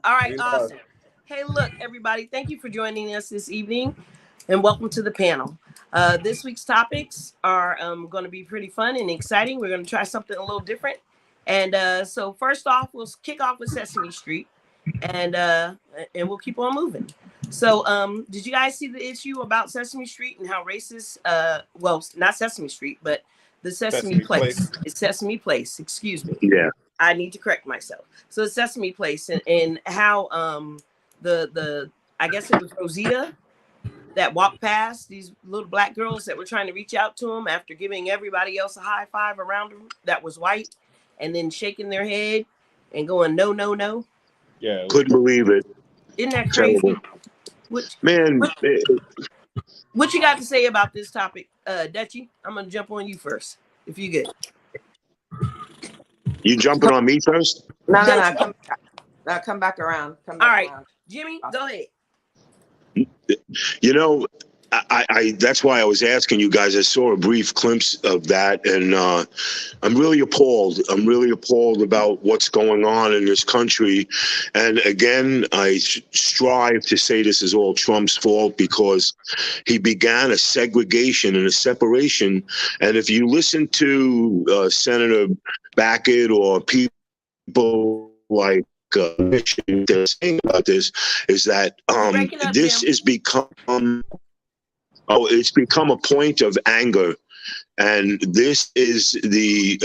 All right, We live. awesome. Hey, look, everybody, thank you for joining us this evening and welcome to the panel. This week's topics are going to be pretty fun and exciting. We're going to try something a little different. And so, first off, we'll kick off with Sesame Street and we'll keep on moving. So, did you guys see the issue about Sesame Street and how racist, well, not Sesame Street, but the Sesame Sesame Place? Place. It's Sesame Place, excuse me. Yeah. I need to correct myself. So it's Sesame Place and how the I guess it was Rosita that walked past these little black girls that were trying to reach out to him after giving everybody else a high five around them that was white and then shaking their head and going no no no. Yeah. Couldn't believe it. Isn't that Terrible. crazy? What Man, what you got to say about this topic, Dutchie? I'm gonna jump on you first if you good. you jumping on me first? No. Dutchie. Come back around. All right, Jimmy, go ahead. You know, I that's why I was asking you guys. I saw a brief glimpse of that, and I'm really appalled. I'm really appalled about what's going on in this country. And again, I strive to say this is all Trump's fault because he began a segregation and a separation. And if you listen to Senator Backett or people like they're saying about this, is that this has become. Oh, it's become a point of anger, and this is a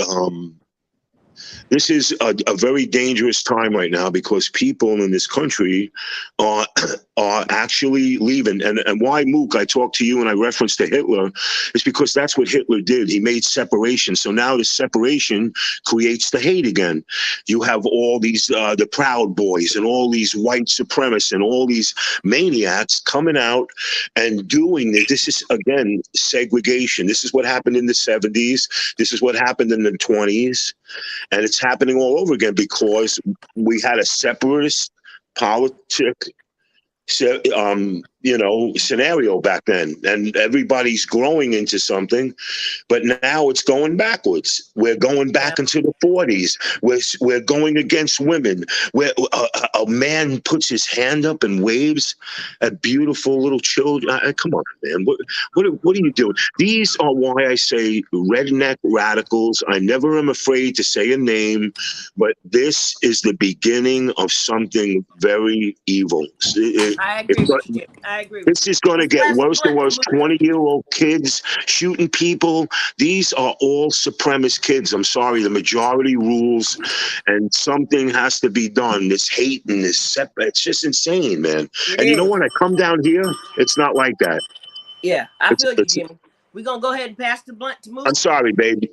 very dangerous time right now because people in this country are actually leaving. And why, Mook, I talked to you and I referenced to Hitler, is because that's what Hitler did. He made separation. So now the separation creates the hate again. You have all these, the Proud Boys and all these white supremacists and all these maniacs coming out and doing it. This is, again, segregation. This is what happened in the 70s. This is what happened in the 20s. And it's happening all over again because we had a separatist politic, scenario back then, and everybody's growing into something, but now it's going backwards. We're going back into the 40s. We're going against women. Where a man puts his hand up and waves at beautiful little children. Come on, man. What are you doing? These are why I say redneck radicals. I never am afraid to say a name, but this is the beginning of something very evil. I agree with you, Jim. I agree with This is going to get worse and worse. 20-year-old kids shooting people. These are all supremacist kids. I'm sorry, the majority rules, and something has to be done. This hate and this separate, it's just insane, man. And you know what? I come down here, it's not like that. Yeah, I feel you, Jimmy. We're going to go ahead and pass the blunt to Mook. I'm sorry, baby.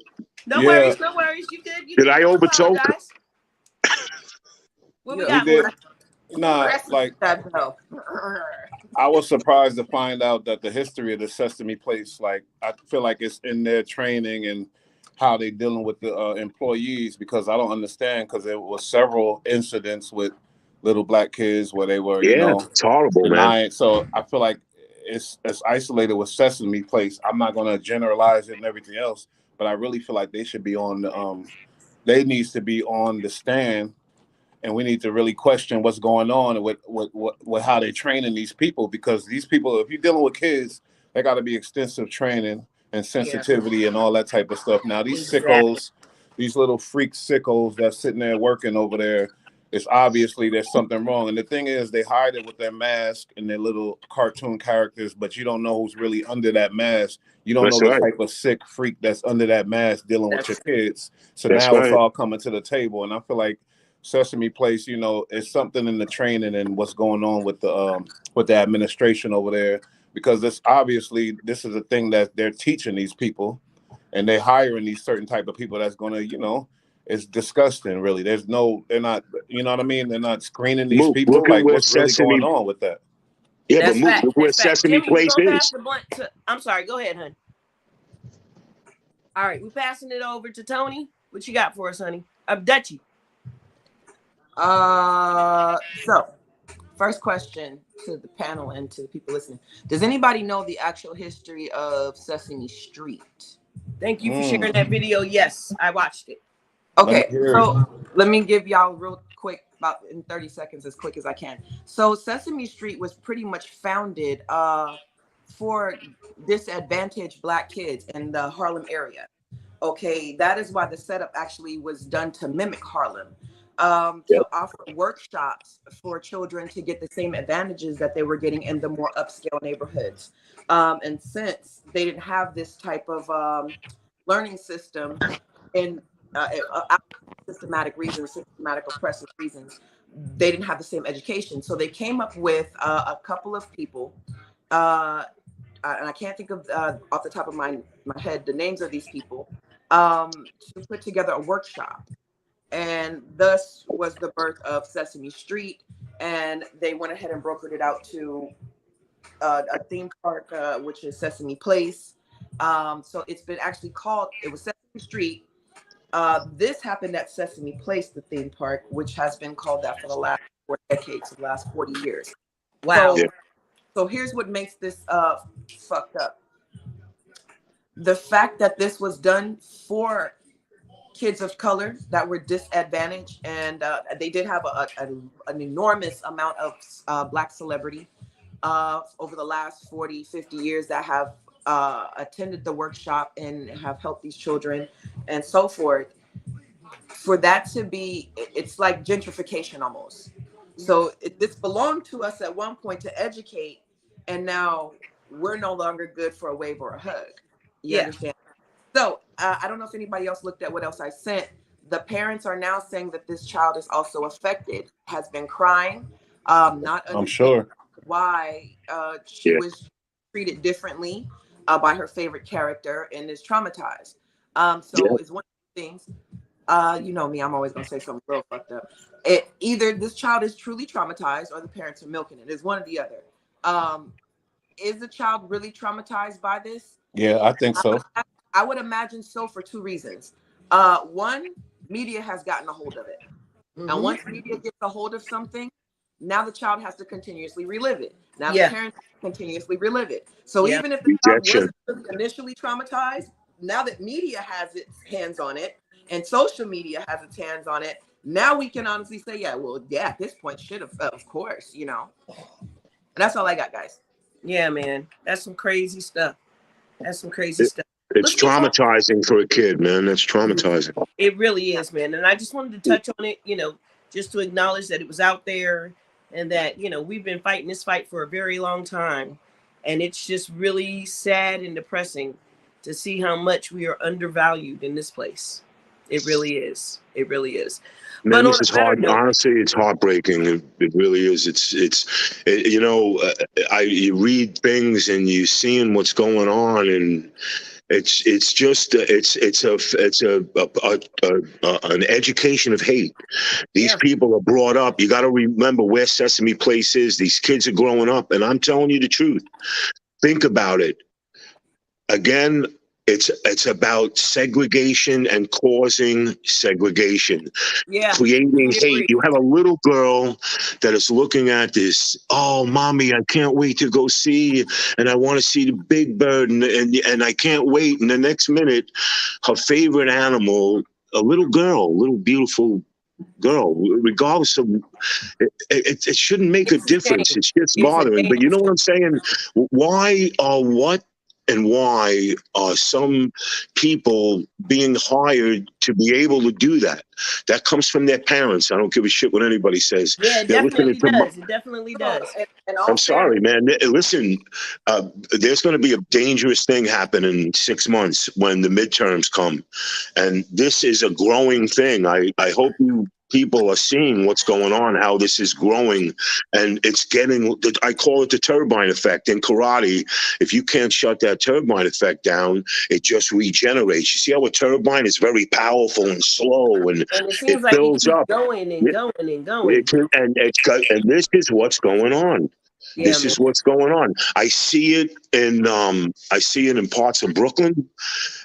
No worries, no worries. You good. Did I overtalk? What we got, did. Mook? Nah, like I was surprised to find out that the history of the Sesame Place, like I feel like it's in their training and how they dealing with the employees, because I don't understand, because there was several incidents with little black kids where they were, it's horrible, man. So I feel like it's isolated with Sesame Place. I'm not going to generalize it and everything else, but I really feel like they should be on the they needs to be on the stand. And we need to really question what's going on with how they're training these people, because these people, if you're dealing with kids, they got to be extensive training and sensitivity and all that type of stuff. Now, these sickos, these little freak sickos that's sitting there working over there, it's obviously there's something wrong. And the thing is, they hide it with their mask and their little cartoon characters, but you don't know who's really under that mask. You don't know the type of sick freak that's under that mask dealing with your kids. So now it's all coming to the table. And I feel like Sesame Place, is something in the training and what's going on with the administration over there, because this is a thing that they're teaching these people, and they're hiring these certain type of people that's gonna, it's disgusting. Really, they're not, you know what I mean? They're not screening these people. Like, what's really going on with that? Yeah, but look where Sesame Place is. I'm sorry. Go ahead, honey. All right, we're passing it over to Tony. What you got for us, honey? Dutchie. So first question to the panel and to the people listening. Does anybody know the actual history of Sesame Street? Thank you for sharing that video. Yes, I watched it. Okay, so let me give y'all real quick about in 30 seconds, as quick as I can. So Sesame Street was pretty much founded for disadvantaged Black kids in the Harlem area. Okay, that is why the setup actually was done to mimic Harlem, to offer workshops for children to get the same advantages that they were getting in the more upscale neighborhoods. And since they didn't have this type of learning system and systematic reasons, systematic oppressive reasons, they didn't have the same education. So they came up with a couple of people, and I can't think of off the top of my head the names of these people, to put together a workshop. And thus was the birth of Sesame Street. And they went ahead and brokered it out to a theme park, which is Sesame Place. So it's been actually called, it was Sesame Street. This happened at Sesame Place, the theme park, which has been called that for the last 4 decades, the last 40 years. Wow. So here's what makes this fucked up. The fact that this was done for kids of color that were disadvantaged, and they did have an enormous amount of Black celebrity over the last 40, 50 years that have attended the workshop and have helped these children and so forth. For that to be, it's like gentrification almost. So this belonged to us at one point to educate, and now we're no longer good for a wave or a hug. You understand? So I don't know if anybody else looked at what else I sent. The parents are now saying that this child is also affected, has been crying, not I'm sure why she was treated differently by her favorite character and is traumatized. So it's one of the things. You know me, I'm always gonna say something real fucked up. Either this child is truly traumatized or the parents are milking it. It's one or the other. Is the child really traumatized by this? Yeah, I think so. I would imagine so, for two reasons. One, media has gotten a hold of it. Mm-hmm. And once media gets a hold of something, now the child has to continuously relive it. Now the parents continuously relive it. So even if the child wasn't initially traumatized, now that media has its hands on it and social media has its hands on it, now we can honestly say, at this point, should have, of course, you know. And that's all I got, guys. Yeah, man. That's some crazy stuff. That's some crazy stuff. It's traumatizing for a kid, man. That's traumatizing. It really is, man. And I just wanted to touch on it, you know, just to acknowledge that it was out there and that, you know, we've been fighting this fight for a very long time. And it's just really sad and depressing to see how much we are undervalued in this place. It really is. It really is. Man, this is hard. Honestly, it's heartbreaking. It really is. You know, you read things and you seeing what's going on, and it's an education of hate. These people are brought up. You got to remember where Sesame Place is. These kids are growing up, and I'm telling you the truth. Think about it. Again, it's about segregation and causing segregation, creating hate. You have a little girl that is looking at this. Oh, mommy, I can't wait to go see, and I want to see the Big Bird, and I can't wait. And the next minute, her favorite animal, a little girl, little beautiful girl, regardless of it shouldn't make a difference. It's just bothering. But you know what I'm saying? Why are some people being hired to be able to do that? That comes from their parents. I don't give a shit what anybody says. Yeah, it definitely does. It definitely does. I'm sorry, man. Listen, there's going to be a dangerous thing happen in 6 months when the midterms come. And this is a growing thing. I hope you people are seeing what's going on, how this is growing, and it's getting, I call it the turbine effect. In karate, if you can't shut that turbine effect down, it just regenerates. You see how a turbine is very powerful and slow, and it like builds up. Going and going and going. And this is what's going on. Yeah, this is what's going on. I see it in parts of Brooklyn,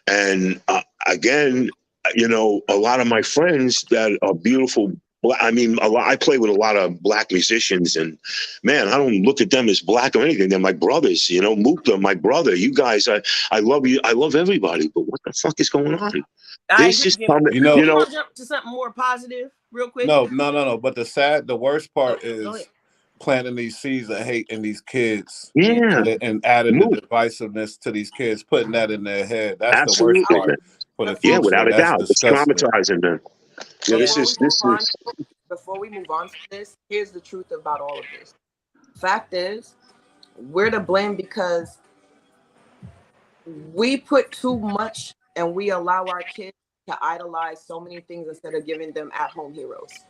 and again, you know, a lot of my friends that are beautiful Well, I mean, I play with a lot of black musicians, and man, I don't look at them as black or anything. They're my brothers, you know. Mukta, my brother. You guys, I love you. I love everybody. But what the fuck is going on? I This agree, is Jimmy. You Do know, you know, want to jump to something more positive real quick? no. But the worst part Go ahead. is planting these seeds of hate in these kids Yeah. yeah, and adding the Mook, divisiveness to these kids, putting that in their head. That's the worst absolutely, part man. for the Yeah, Before future. without a That's doubt, it's disgusting. traumatizing, man. Yeah, yeah. Before we move on from this, here's the truth about all of this. Fact is, we're to blame because we put too much and we allow our kids to idolize so many things instead of giving them at-home heroes.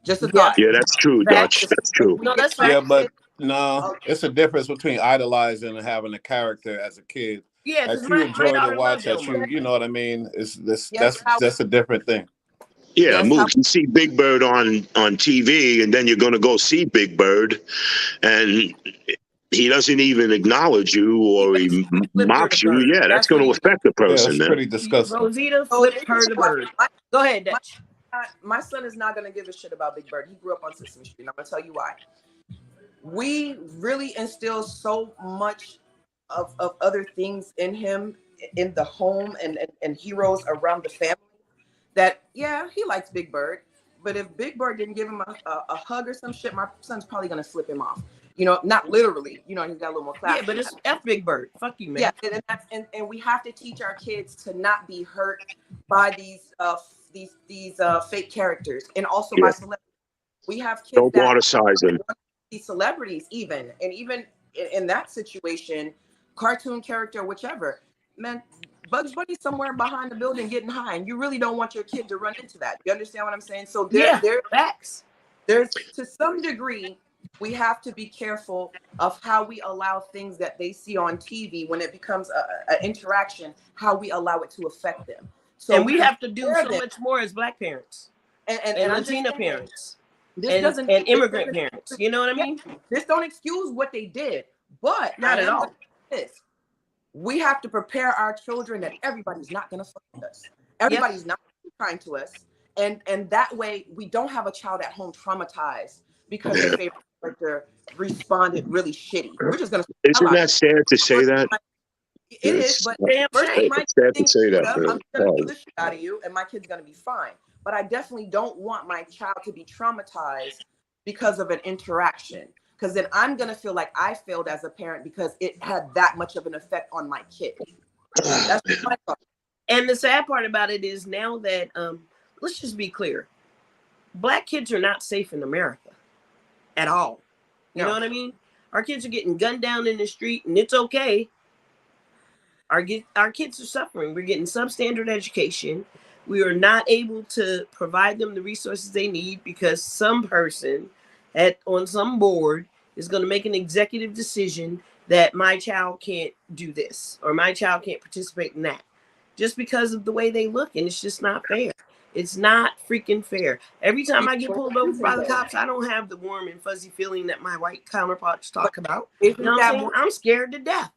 Just a Yeah. thought. yeah, that's true, Fact. Dutch. That's true. We No, give that's our Yeah, fact. but kids no, it's a difference between idolizing and having a character as a kid Yeah, because that you my enjoy to daughter watch. loves That Elmo. you know what I mean. Is this yes, how that's a different thing. Yeah, yes, how Mook, you see Big Bird on TV, and then you're going to go see Big Bird, and he doesn't even acknowledge you He or he basically flipped her the mocks you. bird. Yeah, that's That's going what to he did. affect the Yeah, person, that's man. pretty disgusting. Rosita so flipped her the bird. my, Go ahead, my, Dutch. my son is not gonna give a shit about Big Bird. He grew up on Sesame Street, and I'm gonna tell you why. We really instill so much of other things in him in the home and heroes around the family that yeah, he likes Big Bird. But if Big Bird didn't give him a hug or some shit, my son's probably gonna flip him off. You know, not literally. You know, he's got a little more class. Yeah, but it's F Big Bird. Fuck you, Yeah, man. and we have to teach our kids to not be hurt by these fake characters and also by Yeah, celebrities. We have kids don't that monetize him. these celebrities even in that situation, cartoon character, whichever. Man, Bugs Bunny somewhere behind the building getting high, and you really don't want your kid to run into that. You understand what I'm saying? So Yeah, facts. there's to some degree we have to be careful of how we allow things that they see on TV when it becomes a interaction, how we allow it to affect them. So And we we can have to do prepare so them. much more as Black parents And and I'm just Latina saying, parents this doesn't and this immigrant doesn't parents. You know what I yeah, mean? this don't excuse what they did, but I Not at am going all. to say this. We have to prepare our children that everybody's not going to fuck with us. Yep. Everybody's not kind to us. And that way we don't have a child at home traumatized because their favorite character responded really shitty. We're just going to Isn't that sad to say that? it is, It's, but Damn first shame. you might it's sad to think, say that, I'm man. going to do the shit out of you and my kid's going to be fine. But I definitely don't want my child to be traumatized because of an interaction. Because then I'm going to feel like I failed as a parent because it had that much of an effect on my kid. That's my thought. And the sad part about it is now that let's just be clear. Black kids are not safe in America at all. You know No. what I mean? Our kids are getting gunned down in the street and it's okay. Our kids are suffering. We're getting substandard education. We are not able to provide them the resources they need because some person on some board is going to make an executive decision that my child can't do this or my child can't participate in that just because of the way they look. And it's just not fair. It's not freaking fair. Every time I get pulled over by the cops, I don't have the warm and fuzzy feeling that my white counterparts talk about. You know what I'm saying? I'm scared to death.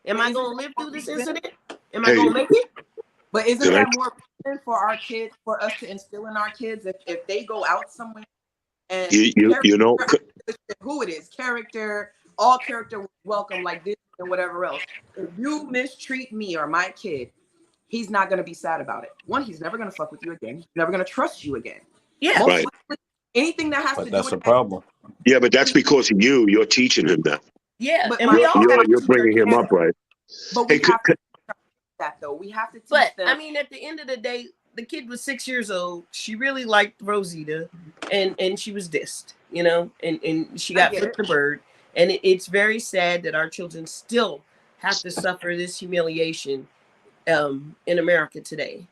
Am I going to live through this incident? Am I Hey, going to make it? But isn't can I, that more reason for our kids, for us to instill in our kids if they go out somewhere and you know, who it is, character, all character welcome like this and whatever else. If you mistreat me or my kid, he's not going to be sad about it. One, he's never going to fuck with you again. He's never going to trust you again. Yeah. Most right. likely, anything that has But to do that's with the that. problem. Yeah, but that's because of you. You're teaching him that. Yeah. But And we all have You're to teach our bringing him kids up that. right. But Hey, we have to teach that though. We have to teach But them. I mean, at the end of the day, the kid was 6 years old. She really liked Rosita, and she was dissed, you know, and she got flipped the bird. And it's very sad that our children still have to suffer this humiliation in America today.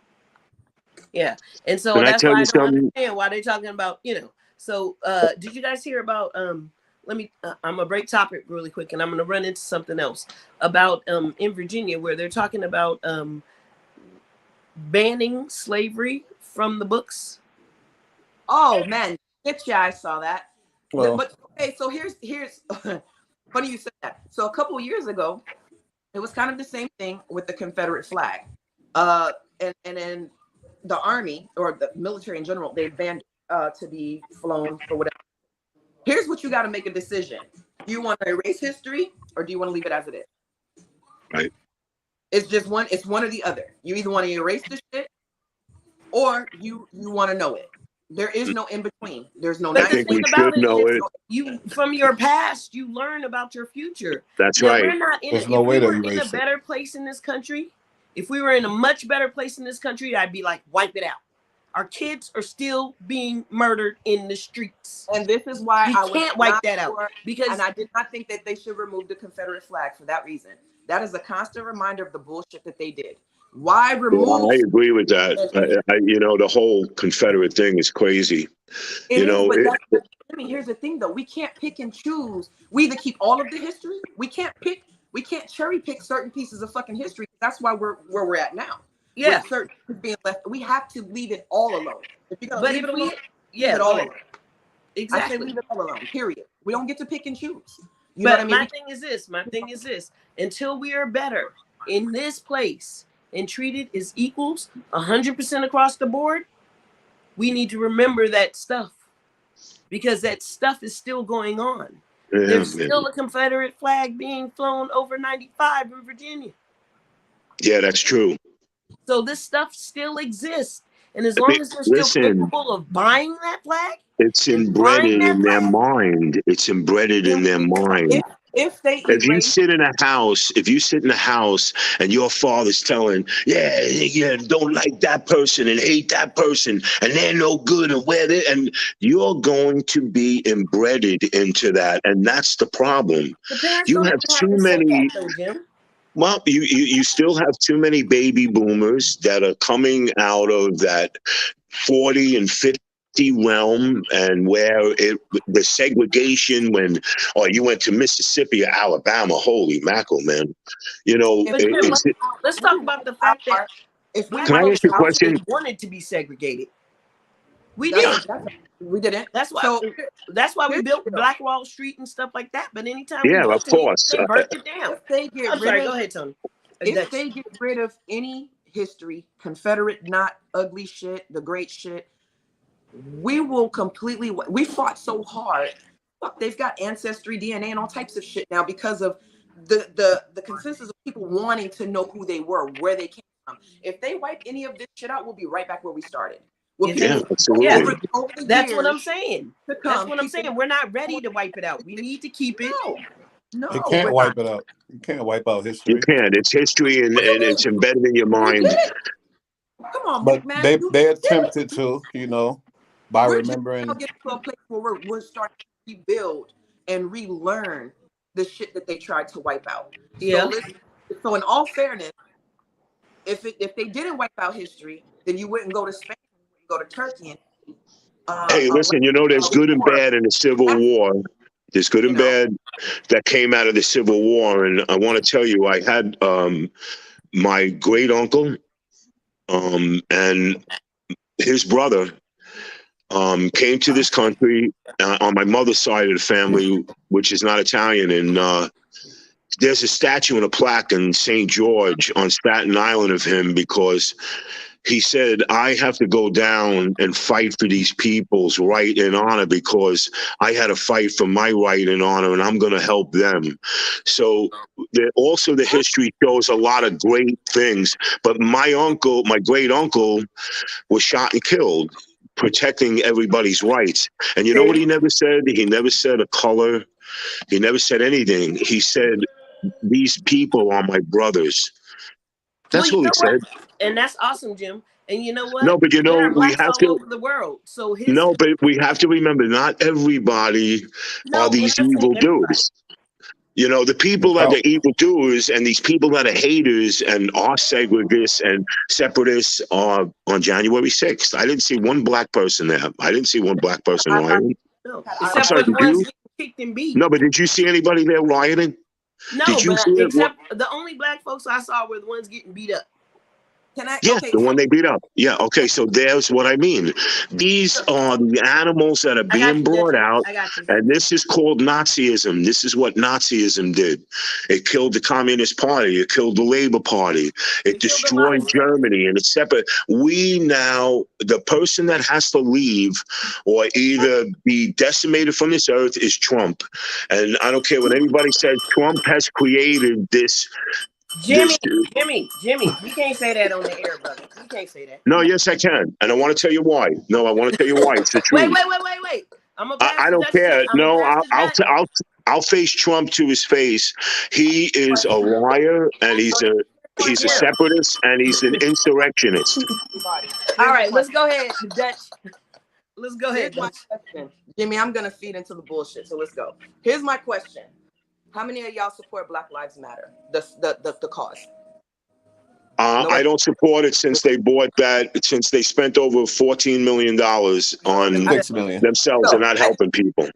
Yeah, and so can I that's tell why you I don't something? understand why they're talking about, you know. So did you guys hear about let me I'm gonna break topic really quick and I'm gonna run into something else about in Virginia where they're talking about banning slavery from the books. Oh man, shit, yeah, I saw that. Well, But okay, so here's funny you said that. So a couple of years ago, it was kind of the same thing with the Confederate flag. And then the army or the military in general, they banned it. to be flown for whatever. Here's what you got to make a decision. Do you want to erase history or do you want to leave it as it is? Right. It's just one. It's one or the other. You either want to erase the shit or you want to know it. There is no in between. There's no But I the nice. think we thing should about it know is, it. you from your past, you learn about your future. That's Now right. we're not in. There's If no way we to were in a erase it. better place in this country, if we were in a much better place in this country, I'd be like, wipe it out. Our kids are still being murdered in the streets. And this is why We I was can't wipe not that out for, because and I did not think that they should remove the Confederate flag for that reason. That is a constant reminder of the bullshit that they did. Why Yeah, remove? I agree with that. You know, the whole Confederate thing is crazy. It You is, know, but that's, I mean, here's the thing though. We can't pick and choose. We either keep all of the history. We can't cherry pick certain pieces of fucking history. That's why we're where we're at now. yeah. With certain things being left, we have to leave it all alone. If you're gonna But leave if it alone, we, yeah, leave it go all ahead. alone. I say Exactly. leave it all alone. Period. We don't get to pick and choose. You know what I But mean? my thing is this. Until we are better in this place and treated as equals 100% across the board, we need to remember that stuff because that stuff is still going on. yeah, There's man. still a Confederate flag being flown over 95 in Virginia. Yeah, that's true. So this stuff still exists. And as long as they're still Listen, capable of buying that flag it's and flying embedded that in their flag, mind. It's embedded in their mind. If they If you erase, sit in a house, and your father's telling, yeah, don't like that person and hate that person and they're no good and and you're going to be embedded into that. And that's the problem. the parents You don't have even have too to say that many, though, Jim. well, you still have too many baby boomers that are coming out of that 40 and 50 realm, and where the segregation you went to Mississippi or Alabama, holy mackerel, man. You know, But Jim, let's talk about the fact that if we black can I folks ask you a actually question? wanted to be segregated. We that's, did. we didn't. That's why. So That's why we here's built the deal. Black Wall Street and stuff like that. But anytime we Yeah, go of to it, course. they burnt it down. If they get I'm rid sorry. of, Go ahead, Tony. if they get rid of any history, Confederate, not ugly shit, the great shit, we will completely. We fought so hard. Fuck, they've got ancestry, DNA, and all types of shit now because of the consensus of people wanting to know who they were, where they came from. If they wipe any of this shit out, we'll be right back where we started. We'll Yeah, absolutely. over the That's what years I'm saying. to come, That's what I'm saying. We're not ready to wipe it out. We need to keep it. No, You can't wipe it out. You can't wipe out You history. can't. It's history, and it's embedded in your We mind. did it. Come on, But man. they attempted to, by We're remembering. just now getting to a place where we're starting to rebuild and relearn the shit that they tried to wipe out. Yeah. So in all fairness, if they didn't wipe out history, then you wouldn't go to Spain, you wouldn't go to Turkey. Hey, listen, there's good and bad in the Civil War. There's good and bad that came out of the Civil War. And I want to tell you, I had my great uncle and his brother came to this country on my mother's side of the family, which is not Italian. And there's a statue and a plaque in St. George on Staten Island of him because he said, I have to go down and fight for these people's right and honor because I had to fight for my right and honor, and I'm going to help them. So also the history shows a lot of great things. But my great uncle, was shot and killed, protecting everybody's rights. And you know what he never said? He never said a color. He never said anything. He said, these people are my brothers. That's all he said. And that's awesome, Jim. And you know what? No, but there are we blacks have all to. over the world. So No, but we have to remember, not everybody are these evil doers. The people that are evil doers and these people that are haters and are segregatists and separatists are on January 6th. I didn't see one black person there. I didn't see one black person rioting. No, I'm sorry, did you? Kicked and beat. No, but did you see anybody there rioting? No, did you but see except the only black folks I saw were the ones getting beat up. Can I? Yeah, Okay. the one they beat up. Yeah, okay, so there's what I mean. These are the animals that are I got being you, brought Dutchie. out, I got you. and this is called Nazism. This is what Nazism did. It killed the Communist Party. It killed the Labor Party. It It killed a lot of destroyed stuff. Germany, and it's separate. We now, the person that has to leave or either be decimated from this earth is Trump. And I don't care what anybody says, Trump has created Jimmy, this Jimmy, you can't say that on the air, brother. You can't say that. No, yes, I can. And I want to tell you why. No, I want to tell you why. It's the Wait, truth. wait. I'm gonna pass I the don't Dutch. care. I'm gonna No, pass this back. I'll face Trump to his face. He is a liar, and he's a Yeah. separatist, and he's an insurrectionist. All right, let's go ahead, Dutch. Let's go ahead, Here's my Dutch. question, Jimmy. I'm gonna feed into the bullshit, so let's go. Here's my question: how many of y'all support Black Lives Matter? The cause. I don't support it since they bought that. Since they spent over $14 million on 6 million. themselves and So not helping people.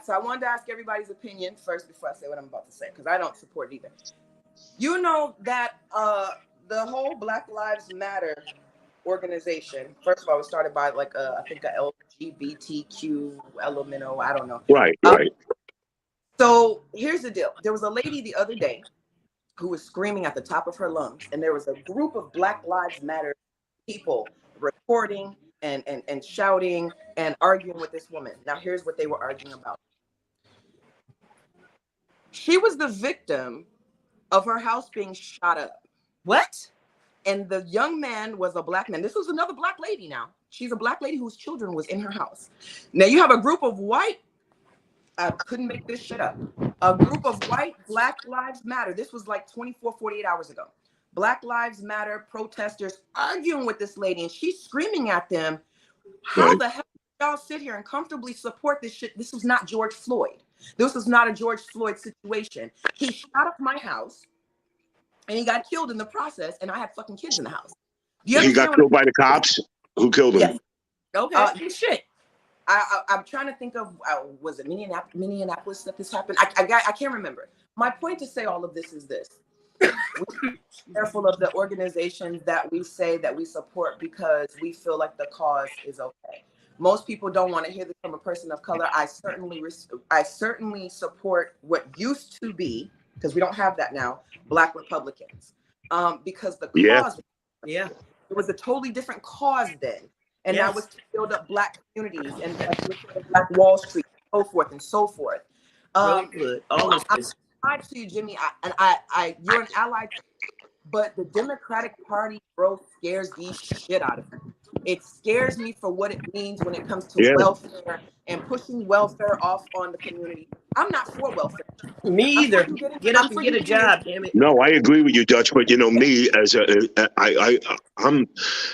so I wanted to ask everybody's opinion first before I say what I'm about to say, because I don't support it either. You know that the whole Black Lives Matter organization, first of all, was started by like I think a LGBTQ elemento. I don't know. Right, right. So here's the deal. There was a lady the other day who was screaming at the top of her lungs, and there was a group of Black Lives Matter people recording and shouting and arguing with this woman. Now, here's what they were arguing about. She was the victim of her house being shot up. What? And the young man was a Black man. This was another Black lady now. She's a Black lady whose children was in her house. Now, you have a group of white, I couldn't make this shit up. A group of white Black Lives Matter. This was like 24, 48 hours ago. Black Lives Matter protesters arguing with this lady, and she's screaming at them. How the hell did y'all sit here and comfortably support this shit? This was not George Floyd. This was not a George Floyd situation. He shot up my house, and he got killed in the process, and I had fucking kids in the house. He got killed by the cops? Who killed him? Yes. Okay. Shit. I'm trying to think of, was it Minneapolis that this happened? I can't remember. My point to say all of this is this. We're careful of the organizations that we say that we support because we feel like the cause is okay. Most people don't want to hear this from a person of color. I certainly support what used to be, because we don't have that now, Black Republicans. Because the cause, it was a totally different cause then. And that was to build up Black communities and Black Wall Street, and so forth and so forth. Really good. All of this. I'm to you, Jimmy, you're an ally, but the Democratic Party, bro, scares the shit out of me. It scares me for what it means when it comes to welfare and pushing welfare off on the community. I'm not for welfare. Me either. Get up and get a job, damn it. No, I agree with you, Dutch. But you know, me as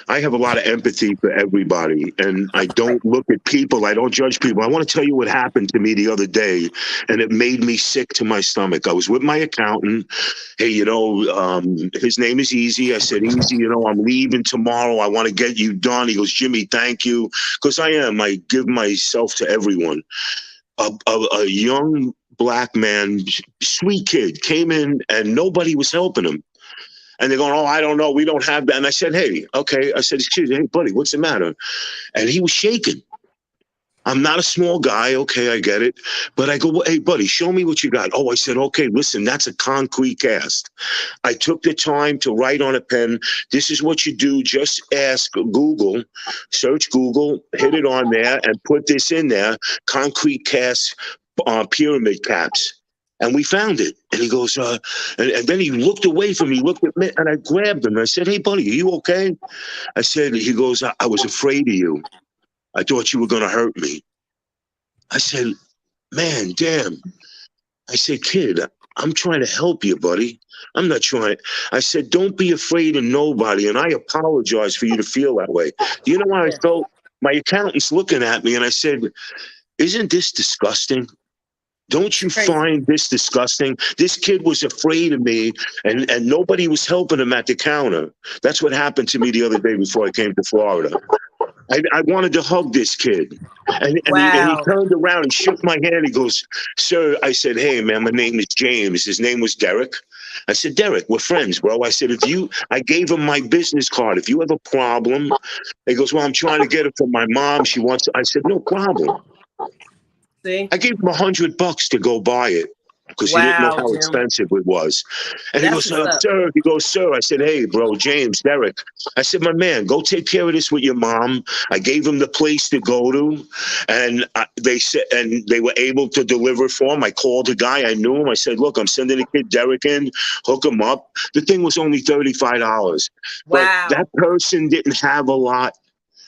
I have a lot of empathy for everybody, and I don't look at people. I don't judge people. I want to tell you what happened to me the other day, and it made me sick to my stomach. I was with my accountant. Hey, you know, his name is Easy. I said, Easy, you know, I'm leaving tomorrow. I want to get you done. He goes, Jimmy, thank you, because I am. I give myself to everyone. A young Black man, sweet kid, came in and nobody was helping him. And they're going, oh, I don't know. We don't have that. And I said, hey, okay. I said, excuse me, hey, buddy, what's the matter? And he was shaking. I'm not a small guy. Okay, I get it. But I go, well, hey, buddy, show me what you got. Oh, I said, okay, listen, that's a concrete cast. I took the time to write on a pen. This is what you do. Just ask Google, search Google, hit it on there and put this in there. Concrete cast pyramid caps. And we found it. And he goes, and then he looked away from me, looked at me, and I grabbed him. I said, hey, buddy, are you okay? I said, he goes, I was afraid of you. I thought you were going to hurt me. I said, man, damn. I said, kid, I'm trying to help you, buddy. I'm not trying. I said, don't be afraid of nobody. And I apologize for you to feel that way. Do you know what I felt? My accountant's looking at me and I said, isn't this disgusting? Don't you find this disgusting? This kid was afraid of me and nobody was helping him at the counter. That's what happened to me the other day before I came to Florida. I wanted to hug this kid. And he turned around and shook my hand. He goes, sir, I said, hey, man, my name is James. His name was Derek. I said, Derek, we're friends, bro. I said, I gave him my business card. If you have a problem, he goes, well, I'm trying to get it from my mom. She wants it. I said, no problem. See? I gave him $100 to go buy it because he didn't know Wow, how Jim. expensive it was. And he That's goes, what's up. sir. He goes, sir. I said, hey, bro, James, Derek. I said, my man, go take care of this with your mom. I gave him the place to go to, and they said, and they were able to deliver for him. I called a guy. I knew him. I said, look, I'm sending the kid Derek in. Hook him up. The thing was only $35, but Wow. that person didn't have a lot.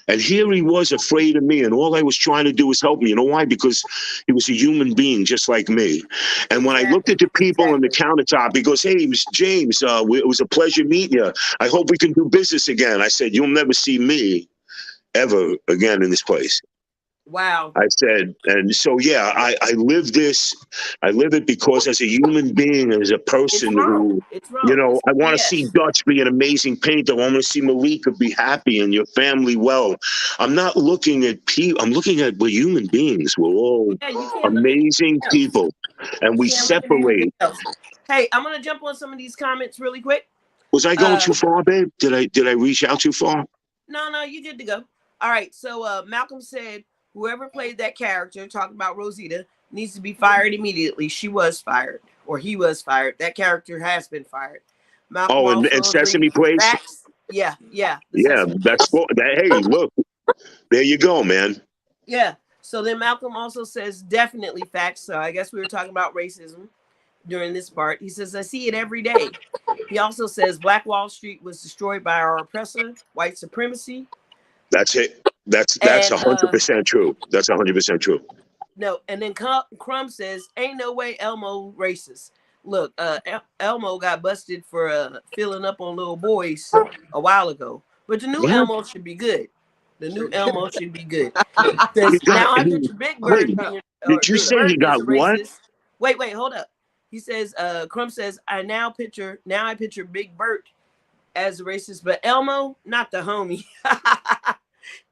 And here he was afraid of me, and all I was trying to do was help me. You know why? Because he was a human being just like me. And when I looked at the people on the countertop, he goes, hey, James, it was a pleasure meeting you. I hope we can do business again. I said, you'll never see me ever again in this place. Wow. I said, and so, yeah, I live this. I live it because as a human being, as a person who, It's wrong. I want to Yes. see Dutch be an amazing painter. I want to see Malika be happy and your family well. I'm not looking at people. I'm looking at we're human beings. We're all Yeah, you can't look at amazing anything else. people, and we You can't look at anything separate. else. Hey, I'm gonna jump on some of these comments really quick. Was I going too far, babe? Did I reach out too far? No, you good to go. All right. So Malcolm said whoever played that character, talking about Rosita, needs to be fired immediately. She was fired, or he was fired. That character has been fired. Malcolm Oh, also and Sesame agreed. Place. Facts. Yeah. Yeah, Sesame that's Place. that. Hey, look, there you go, man. Yeah. So then Malcolm also says definitely facts. So I guess we were talking about racism during this part. He says, I see it every day. He also says Black Wall Street was destroyed by our oppressor, white supremacy. That's it. That's 100% true. That's 100% true. No, and then Crumb says, ain't no way Elmo racist. Look, Elmo got busted for filling up on little boys a while ago. But the new Elmo should be good. The new Elmo should be good. Now I picture Big Bird being, did you say he got what? Wait, hold up. He says, Crumb says, I picture Big Bert as a racist, but Elmo, not the homie.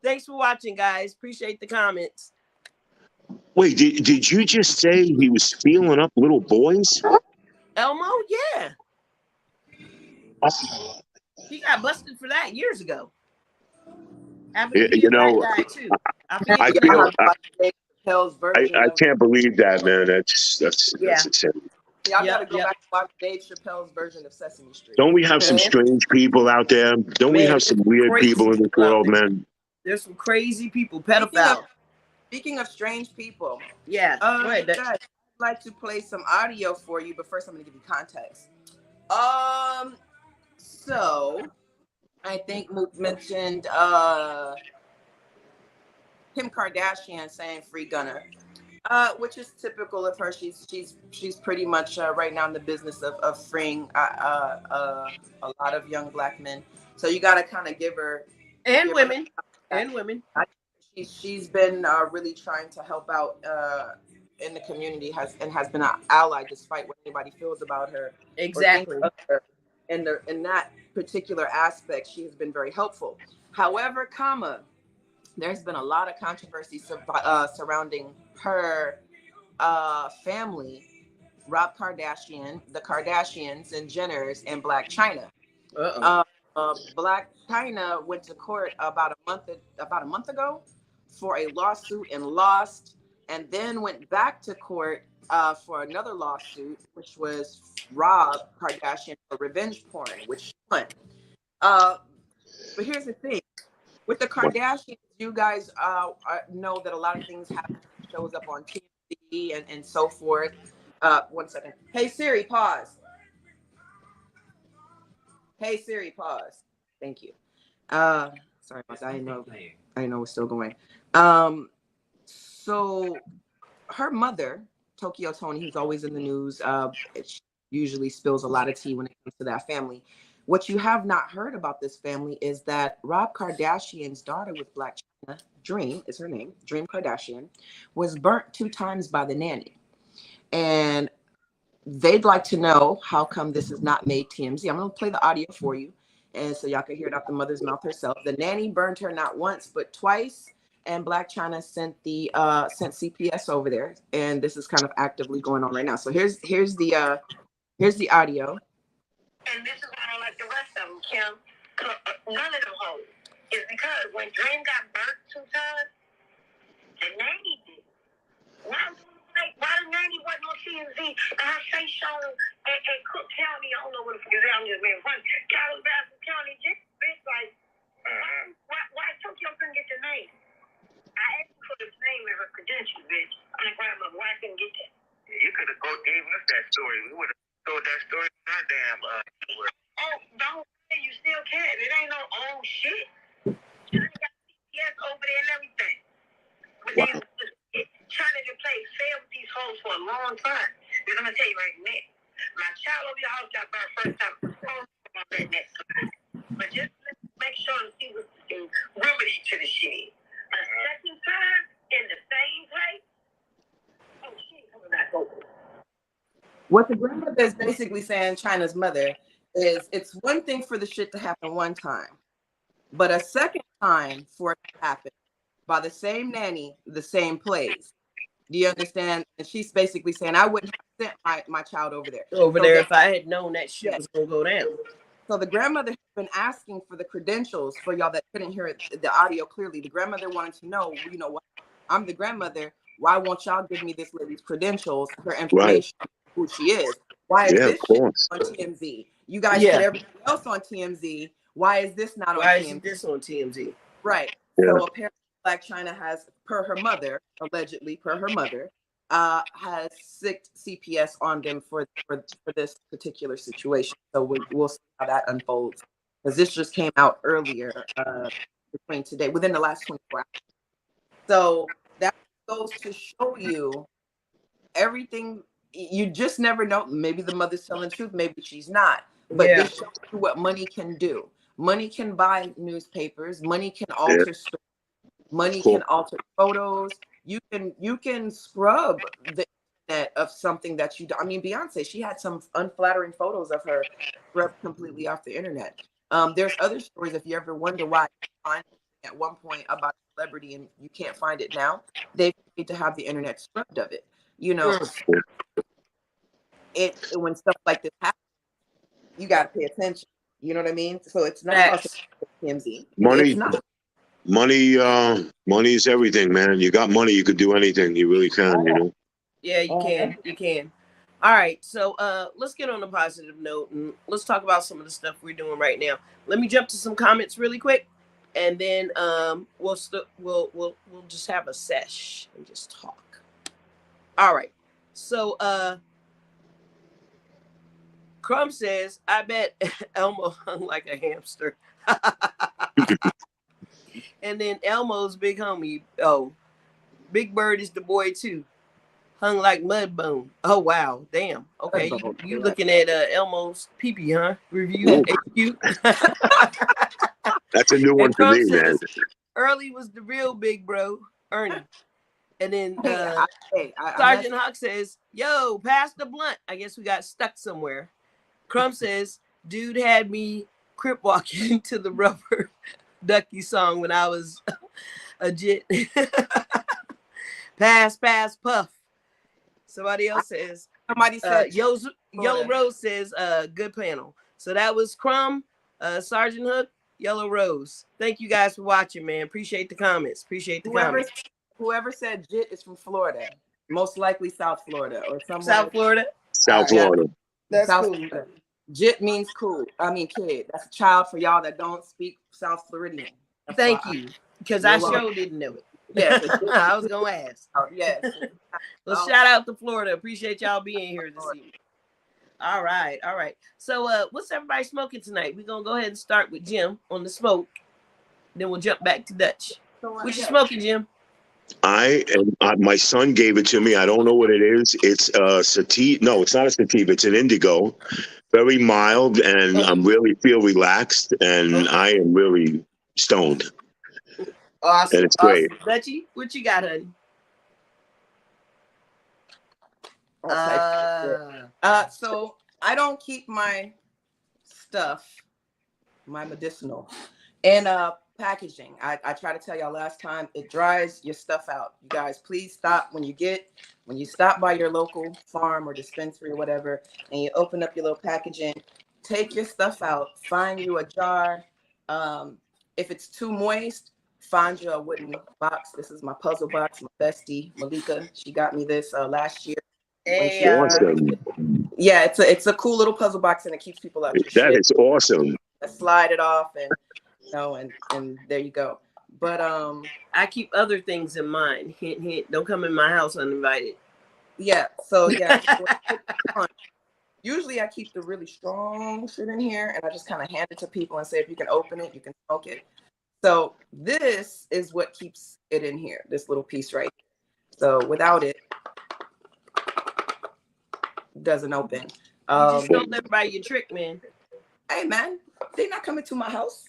Thanks for watching, guys. Appreciate the comments. Wait, did you just say he was feeling up little boys? Elmo, yeah. Oh. He got busted for that years ago. I can't believe that, man. That's insane. Yeah, I gotta go back and watch Dave Chappelle's version of Sesame Street. Don't we have some strange people out there? Don't we have some weird people in this world, man? There's some crazy people, pedophiles. Speaking of strange people, go ahead. Guys, I'd like to play some audio for you, but first I'm gonna give you context. So I think Mook mentioned Kim Kardashian saying "Free Gunner," which is typical of her. She's pretty much right now in the business of freeing a lot of young Black men. So you got to kind of give her women. She's been really trying to help out in the community, has been an ally despite what anybody feels about her. Exactly. In that particular aspect, she has been very helpful. However, there's been a lot of controversy surrounding her family, Rob Kardashian, the Kardashians and Jenners, and Blac Chyna. Blac Chyna went to court about a month ago for a lawsuit and lost, and then went back to court for another lawsuit, which was Rob Kardashian for revenge porn, which she won. But here's the thing. With the Kardashians, you guys know that a lot of things happen. Shows up on TV and so forth. 1 second. Hey Siri, pause. Hey Siri, pause. Thank you. Sorry about that. I didn't know we're still going. So her mother, Tokyo Toni, who's always in the news, she usually spills a lot of tea when it comes to that family. What you have not heard about this family is that Rob Kardashian's daughter with Blac Chyna, Dream is her name, Dream Kardashian, was burnt 2 times by the nanny. And they'd like to know how come this is not made TMZ. I'm going to play the audio for you, and so y'all can hear it out the mother's mouth herself. The nanny burned her not once, but twice, and Blac Chyna sent CPS over there, and this is kind of actively going on right now. So here's the audio. And this is why I don't like the rest of them, Kim. None of them hoes. It's because when Dream got burnt 2 times, the nanny did. Why the nanny wasn't on TMZ and her face shown at Cook County? I don't know what the fuck is that. I'm just being funny. Calabasas County, bitch, like, why Tokyo couldn't get the name? I asked for the name and her credentials, bitch. I'm like, grandmother, why I couldn't get that? You could have gave us that story. We would have told that story in our damn Oh, don't say you still can. It ain't no old shit. You got CPS over there and everything. But wow. China to play fair with these hoes for a long time. Because I'm gonna tell you right now, my child over your house got burned first time. I'm letting that slide. But just make sure to see what's the remedy to the shit. A second time in the same place. Oh, she ain't coming back over. What the grandmother is basically saying, China's mother, is it's one thing for the shit to happen one time, but a second time for it to happen by the same nanny, the same place. Do you understand? And she's basically saying, I wouldn't have sent my child over there. If I had known that shit was going to go down. So the grandmother has been asking for the credentials for y'all that couldn't hear the audio clearly. The grandmother wanted to know, you know what? I'm the grandmother. Why won't y'all give me this lady's credentials, her information, who she is? Why is this shit on TMZ? You guys put everything else on TMZ. Why is this not on TMZ? Why isn't this on TMZ? Right. Yeah. So apparently Black China has, per her mother, allegedly per her mother, has sicked CPS on them for this particular situation. So we'll see how that unfolds. Because this just came out earlier between today, within the last 24 hours. So that goes to show you everything. You just never know. Maybe the mother's telling the truth. Maybe she's not. But this shows you what money can do. Money can buy newspapers. Money can alter stories. Money can alter photos. You can scrub the internet of something that you do. I mean, Beyonce, she had some unflattering photos of her scrubbed completely off the internet. There's other stories. If you ever wonder why you find at one point about a celebrity and you can't find it now, they need to have the internet scrubbed of it. You know, when stuff like this happens, you got to pay attention. You know what I mean? So it's not about TMZ. It's not. Money is everything, man. You got money, you could do anything. You really can, you know. Yeah, you can. You can. All right, so let's get on a positive note and let's talk about some of the stuff we're doing right now. Let me jump to some comments really quick, and then we'll just have a sesh and just talk. All right, so Crumb says, I bet Elmo hung like a hamster. And then Elmo's big homie, Big Bird is the boy too. Hung like mud bone. Oh wow, damn. Okay, you looking at Elmo's pee-pee, huh? Review HQ. That's a new one for me, man. Early was the real big bro, Ernie. And then Sergeant Huck says, yo, pass the blunt. I guess we got stuck somewhere. Crumb says, dude had me crip walking to the Rubber Ducky song when I was a jit. Pass, puff. Somebody else says, Yellow Rose says, good panel. So that was Crumb, Sergeant Hook, Yellow Rose. Thank you guys for watching, man. Appreciate the comments. Whoever said jit is from Florida. Most likely South Florida or somewhere. South Florida? South Florida. That's South cool. Florida. Jit means cool. I mean kid. That's a child for y'all that don't speak South Floridian. Thank you. Because I sure didn't know it. Yes. I was going to ask. Yes. Well, shout out to Florida. Appreciate y'all being here this evening. All right. So what's everybody smoking tonight? We're going to go ahead and start with Jim on the smoke. Then we'll jump back to Dutch. What you smoking, Jim? My son gave it to me. I don't know what it is. It's sativa. No, it's not a sativa. It's an indigo. Very mild, and I'm really feel relaxed, and I am really stoned. Awesome. And it's great. Dutchie, what you got, honey? So I don't keep my stuff, my medicinal, in packaging. I try to tell y'all last time, it dries your stuff out. You guys, please stop when you stop by your local farm or dispensary or whatever, and you open up your little packaging. take your stuff out, find you a jar. If it's too moist, find you a wooden box. This is my puzzle box. My bestie Malika, she got me this last year. When Hey, she, Awesome. yeah, it's a cool little puzzle box, and it keeps people out your That shit. is awesome. Slide it off, and and there you go. But I keep other things in mind. Hint, hint. Don't come in my house uninvited. yeah. So yeah. Usually I keep the really strong shit in here, and I just kind of hand it to people and say, if you can open it, you can smoke it. So this is what keeps it in here, this little piece right here. So without it, doesn't open. You just told everybody your trick, man. Hey man, they're not coming to my house.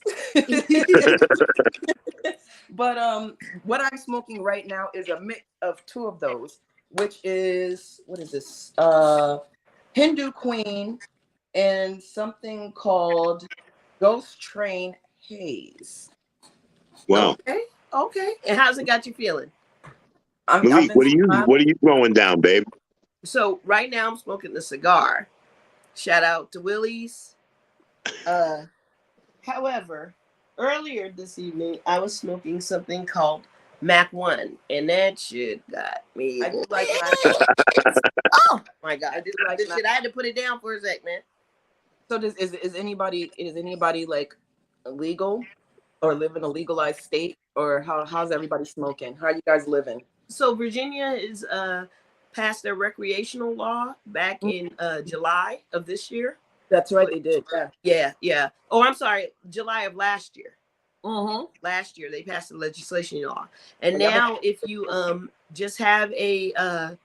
But what I'm smoking right now is a mix of two of those, which is, what is this? Hindu Queen and something called Ghost Train Haze. Wow. Okay. And how's it got you feeling? Malik, what are you throwing down, babe? So right now I'm smoking the cigar. Shout out to Willie's. However, earlier this evening I was smoking something called Mac 1, and that shit got me. I do like Oh my god, this shit. I had to put it down for a sec, man. So is anybody like illegal or live in a legalized state, or how's everybody smoking? How are you guys living? So Virginia is passed their recreational law back in July of this year. That's right, they did. Yeah. Oh, I'm sorry, July of last year. Mm-hmm. Last year they passed the legislation law, and now if you just have a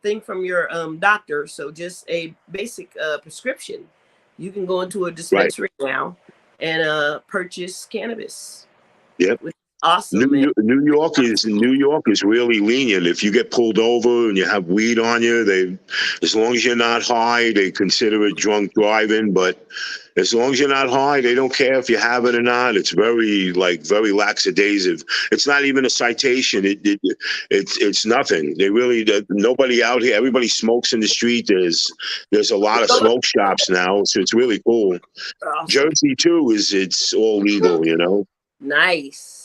thing from your doctor, so just a basic prescription, you can go into a dispensary now and purchase cannabis. Yep. Awesome. New York is really lenient. If you get pulled over and you have weed on you, as long as you're not high, they consider it drunk driving. But as long as you're not high, they don't care if you have it or not. It's very lackadaisical. It's not even a citation. It's nothing. Nobody out here. Everybody smokes in the street. There's a lot of smoke shops now, so it's really cool. Awesome. Jersey too it's all legal, you know. Nice.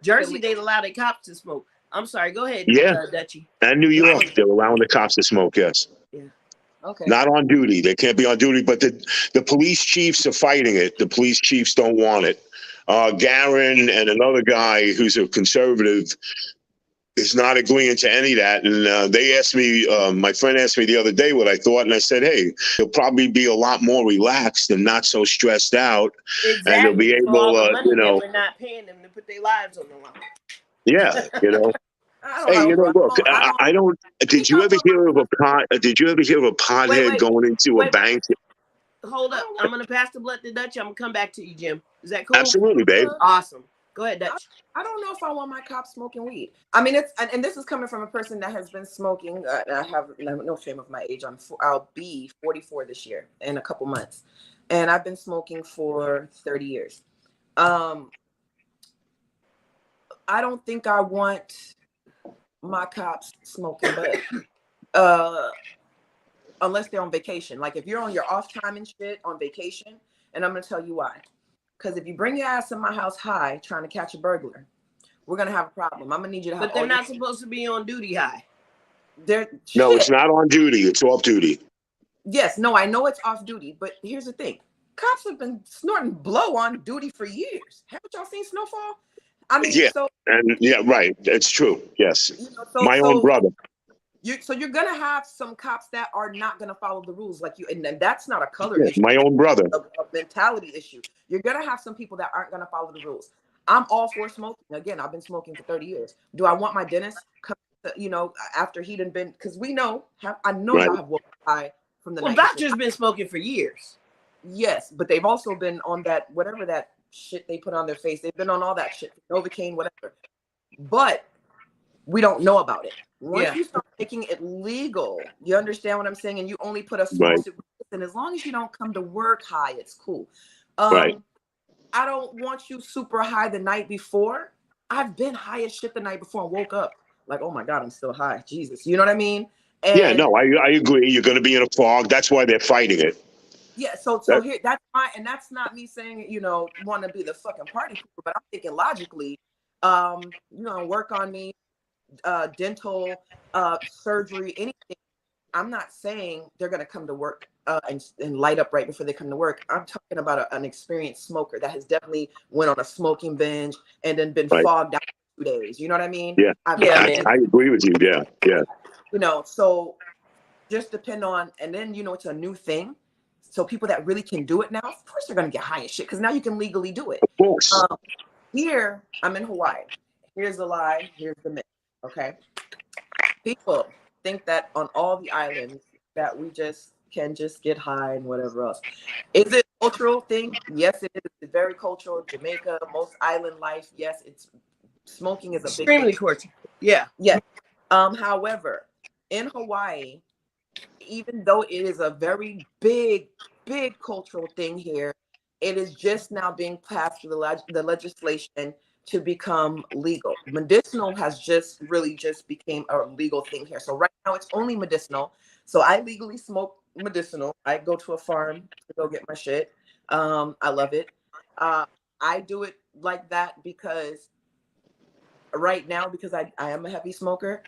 Jersey, they allow the cops to smoke. I'm sorry. Go ahead. Yeah. Dutchie. And New York, they're allowing the cops to smoke. Yes. Yeah. Okay. Not on duty. They can't be on duty, but the police chiefs are fighting it. The police chiefs don't want it. Garin and another guy who's a conservative is not agreeing to any of that. And they asked me, my friend asked me the other day what I thought, and I said, hey, he'll probably be a lot more relaxed and not so stressed out. Exactly. And he'll be able, that we're not paying them to put their lives on the line. Yeah, you know. Look, I don't. Did you ever hear of a pothead going into a bank? Hold up, I'm gonna pass the blunt to Dutch. I'm gonna come back to you, Jim. Is that cool? Absolutely, babe. Awesome. Go ahead, Dutch. I don't know if I want my cops smoking weed. I mean, and this is coming from a person that has been smoking. I have no shame of my age. I'll be 44 this year in a couple months, and I've been smoking for 30 years. I don't think I want my cops smoking, but unless they're on vacation. Like if you're on your off time and shit on vacation, and I'm gonna tell you why. Because if you bring your ass in my house high trying to catch a burglar, we're gonna have a problem. I'm gonna need you to have. But they're not supposed to be on duty high. No, it's not on duty. It's off duty. Yes, no, I know it's off duty, but here's the thing: cops have been snorting blow on duty for years. Haven't y'all seen Snowfall? I mean, right. That's true. Yes, my own brother. So you're gonna have some cops that are not gonna follow the rules like you, and that's not a color issue. My own brother. A mentality issue. You're gonna have some people that aren't gonna follow the rules. I'm all for smoking. Again, I've been smoking for 30 years. Do I want my dentist, after he done been? Because I know y'all have woke high from the. Well, doctor's been smoking for years. Yes, but they've also been on that whatever that shit they put on their face. They've been on all that shit, Novocaine, whatever. But we don't know about it. Once you start making it legal, you understand what I'm saying, and you only put a small and as long as you don't come to work high, it's cool. I don't want you super high the night before. I've been high as shit the night before and woke up like, oh my God, I'm still high. Jesus, you know what I mean? And I agree. You're going to be in a fog. That's why they're fighting it. Yeah, so here that's not me saying, want to be the fucking party people, but I'm thinking logically, work on me, dental, surgery, anything. I'm not saying they're gonna come to work and light up right before they come to work. I'm talking about an experienced smoker that has definitely went on a smoking binge and then been Right. fogged out for 2 days. You know what I mean? Yeah. Yeah, man. I agree with you. Yeah. Yeah. So just depend on, and then it's a new thing. So people that really can do it now, of course they're gonna get high as shit because now you can legally do it. Of course. Here, I'm in Hawaii. Here's the lie. Here's the myth. Okay. People think that on all the islands that we just can just get high and whatever else. Is it a cultural thing? Yes, it is. It's very cultural. Jamaica, most island life. Yes, it's smoking is a big Extremely thing. cordial. Yeah. Yes. However, in Hawaii, even though it is a very big cultural thing here, it is just now being passed through the legislation to become legal. Medicinal has just became a legal thing here. So right now it's only medicinal. So I legally smoke medicinal. I go to a farm to go get my shit. I love it. I do it like that because right now, because I am a heavy smoker,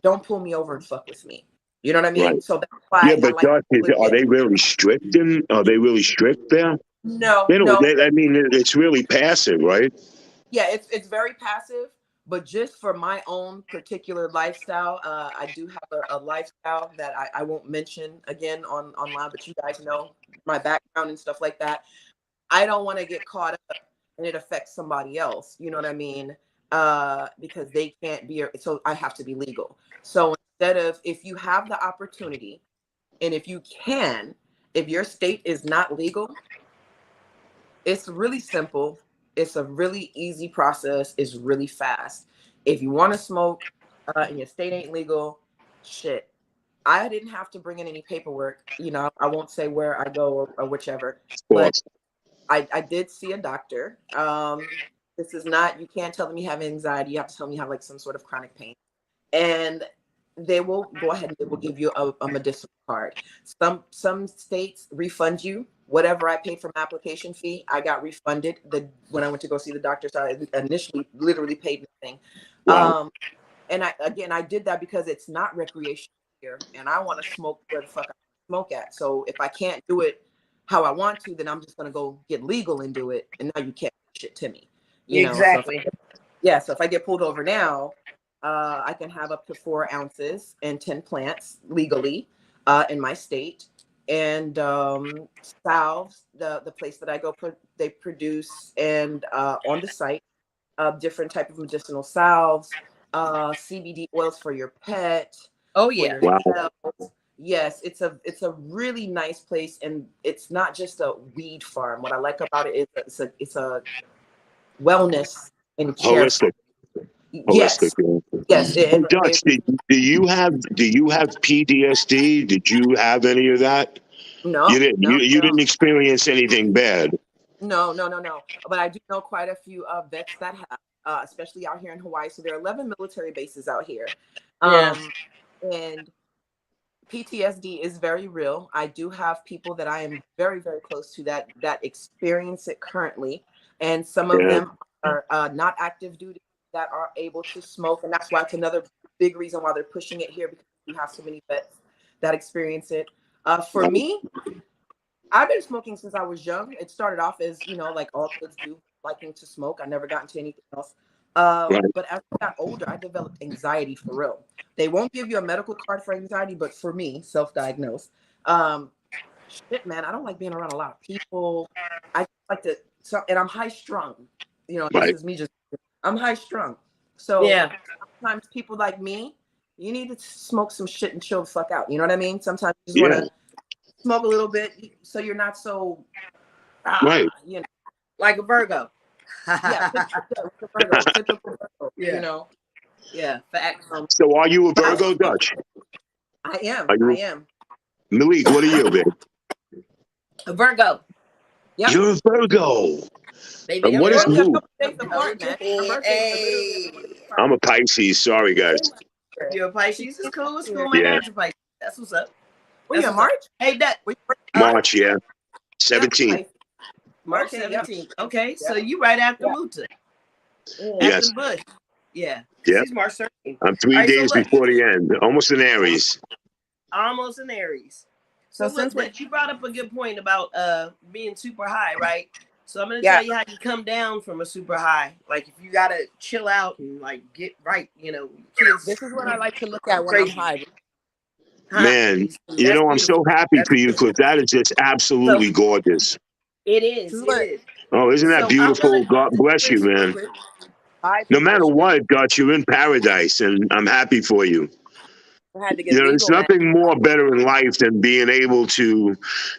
don't pull me over and fuck with me. You know what I mean? Right. So that's why Yeah, I but like are they really strict? Are they really strict there? no. I mean, it's really passive, right? Yeah, it's very passive, but just for my own particular lifestyle, I do have a lifestyle that I won't mention again online, but you guys know my background and stuff like that. I don't want to get caught up and it affects somebody else. You know what I mean? Because they can't be, so I have to be legal. So instead of, if you have the opportunity and if you can, if your state is not legal, it's really simple. It's a really easy process. It's really fast. If you want to smoke and your state ain't legal, shit. I didn't have to bring in any paperwork. I won't say where I go or whichever, Of but course. I did see a doctor. This is not, you can't tell them you have anxiety. You have to tell them you have like some sort of chronic pain. And they will go ahead and they will give you a medicinal card. Some states refund you whatever I paid for my application fee. I got refunded when I went to go see the doctor. So I initially literally paid nothing. Wow. And I did that because it's not recreational here, and I want to smoke where the fuck I smoke at. So if I can't do it how I want to, then I'm just gonna go get legal and do it. And now you can't do shit to me, Exactly. So if I get pulled over now, I can have up to 4 ounces and 10 plants legally in my state. And salves, the place that I go, they produce and on the site different type of medicinal salves, CBD oils for your pet, Oh for yeah. your Wow. health. Yes, it's a really nice place, and it's not just a weed farm. What I like about it is it's a wellness and care farm. Holistic. Holistic. Yes, Yeah. yes, Hey, Dutch, do you have PTSD? Did you have any of that? You no, didn't. no, You no. didn't experience anything bad. No. But I do know quite a few vets that have, especially out here in Hawaii. So there are 11 military bases out here. Yeah. And PTSD is very real. I do have people that I am very, very close to that experience it currently. And some of Yeah. them are not active duty that are able to smoke. And that's why it's another big reason why they're pushing it here, because we have so many vets that experience it. For me, I've been smoking since I was young. It started off as, like all kids do, liking to smoke. I never got into anything else. Right. But as I got older, I developed anxiety for real. They won't give you a medical card for anxiety, but for me, self-diagnosed, shit, man, I don't like being around a lot of people. I like to, and I'm high strung. This Right. is me I'm high strung. So Yeah. sometimes people like me, you need to smoke some shit and chill the fuck out. You know what I mean? Sometimes you just want Yeah. to smoke a little bit so you're not so Right. Like a Virgo. yeah, typical Virgo, Yeah. Yeah. Facts. So, are you a but Virgo, Dutch? I am. Are you, Malik? What are you, babe? A Virgo. Yep. You're a Virgo. Baby, And I'm what We're is only a Moose? couple days apart, man. Our birthdays are literally I'm a Pisces. Sorry, guys. You're a Pisces. It's cool. It's cool. My Yeah. dad's a Pisces. That's what's up. Were you That's in what's up. March? Hey, that. Were you March. Yeah. Yep. 17th. March Okay, yep. 17th. Okay, so Yep. you right after Yep. Muta, Mm. after Yes. the Bush. Yeah, because Yep. he's March 13th. I'm All 3 right, so days look, before the end. Almost an Aries. almost an Aries. So So look, since we're you brought up a good point about being super high, right? So I'm gonna yeah, tell you how you come down from a super high. Like if you gotta chill out and like get right, you know, kids this is what I like to look at when I'm crazy, high. huh? Man, That's I'm beautiful. so happy That's for you beautiful. because that is just So absolutely gorgeous. it This is, is it what is. Oh, isn't that So I'm gonna beautiful? God bless you, listen real man. quick. high No people matter should what, God, you're in paradise, and I'm happy for you. had to You get know, there's legal, man. nothing more better in life than being able to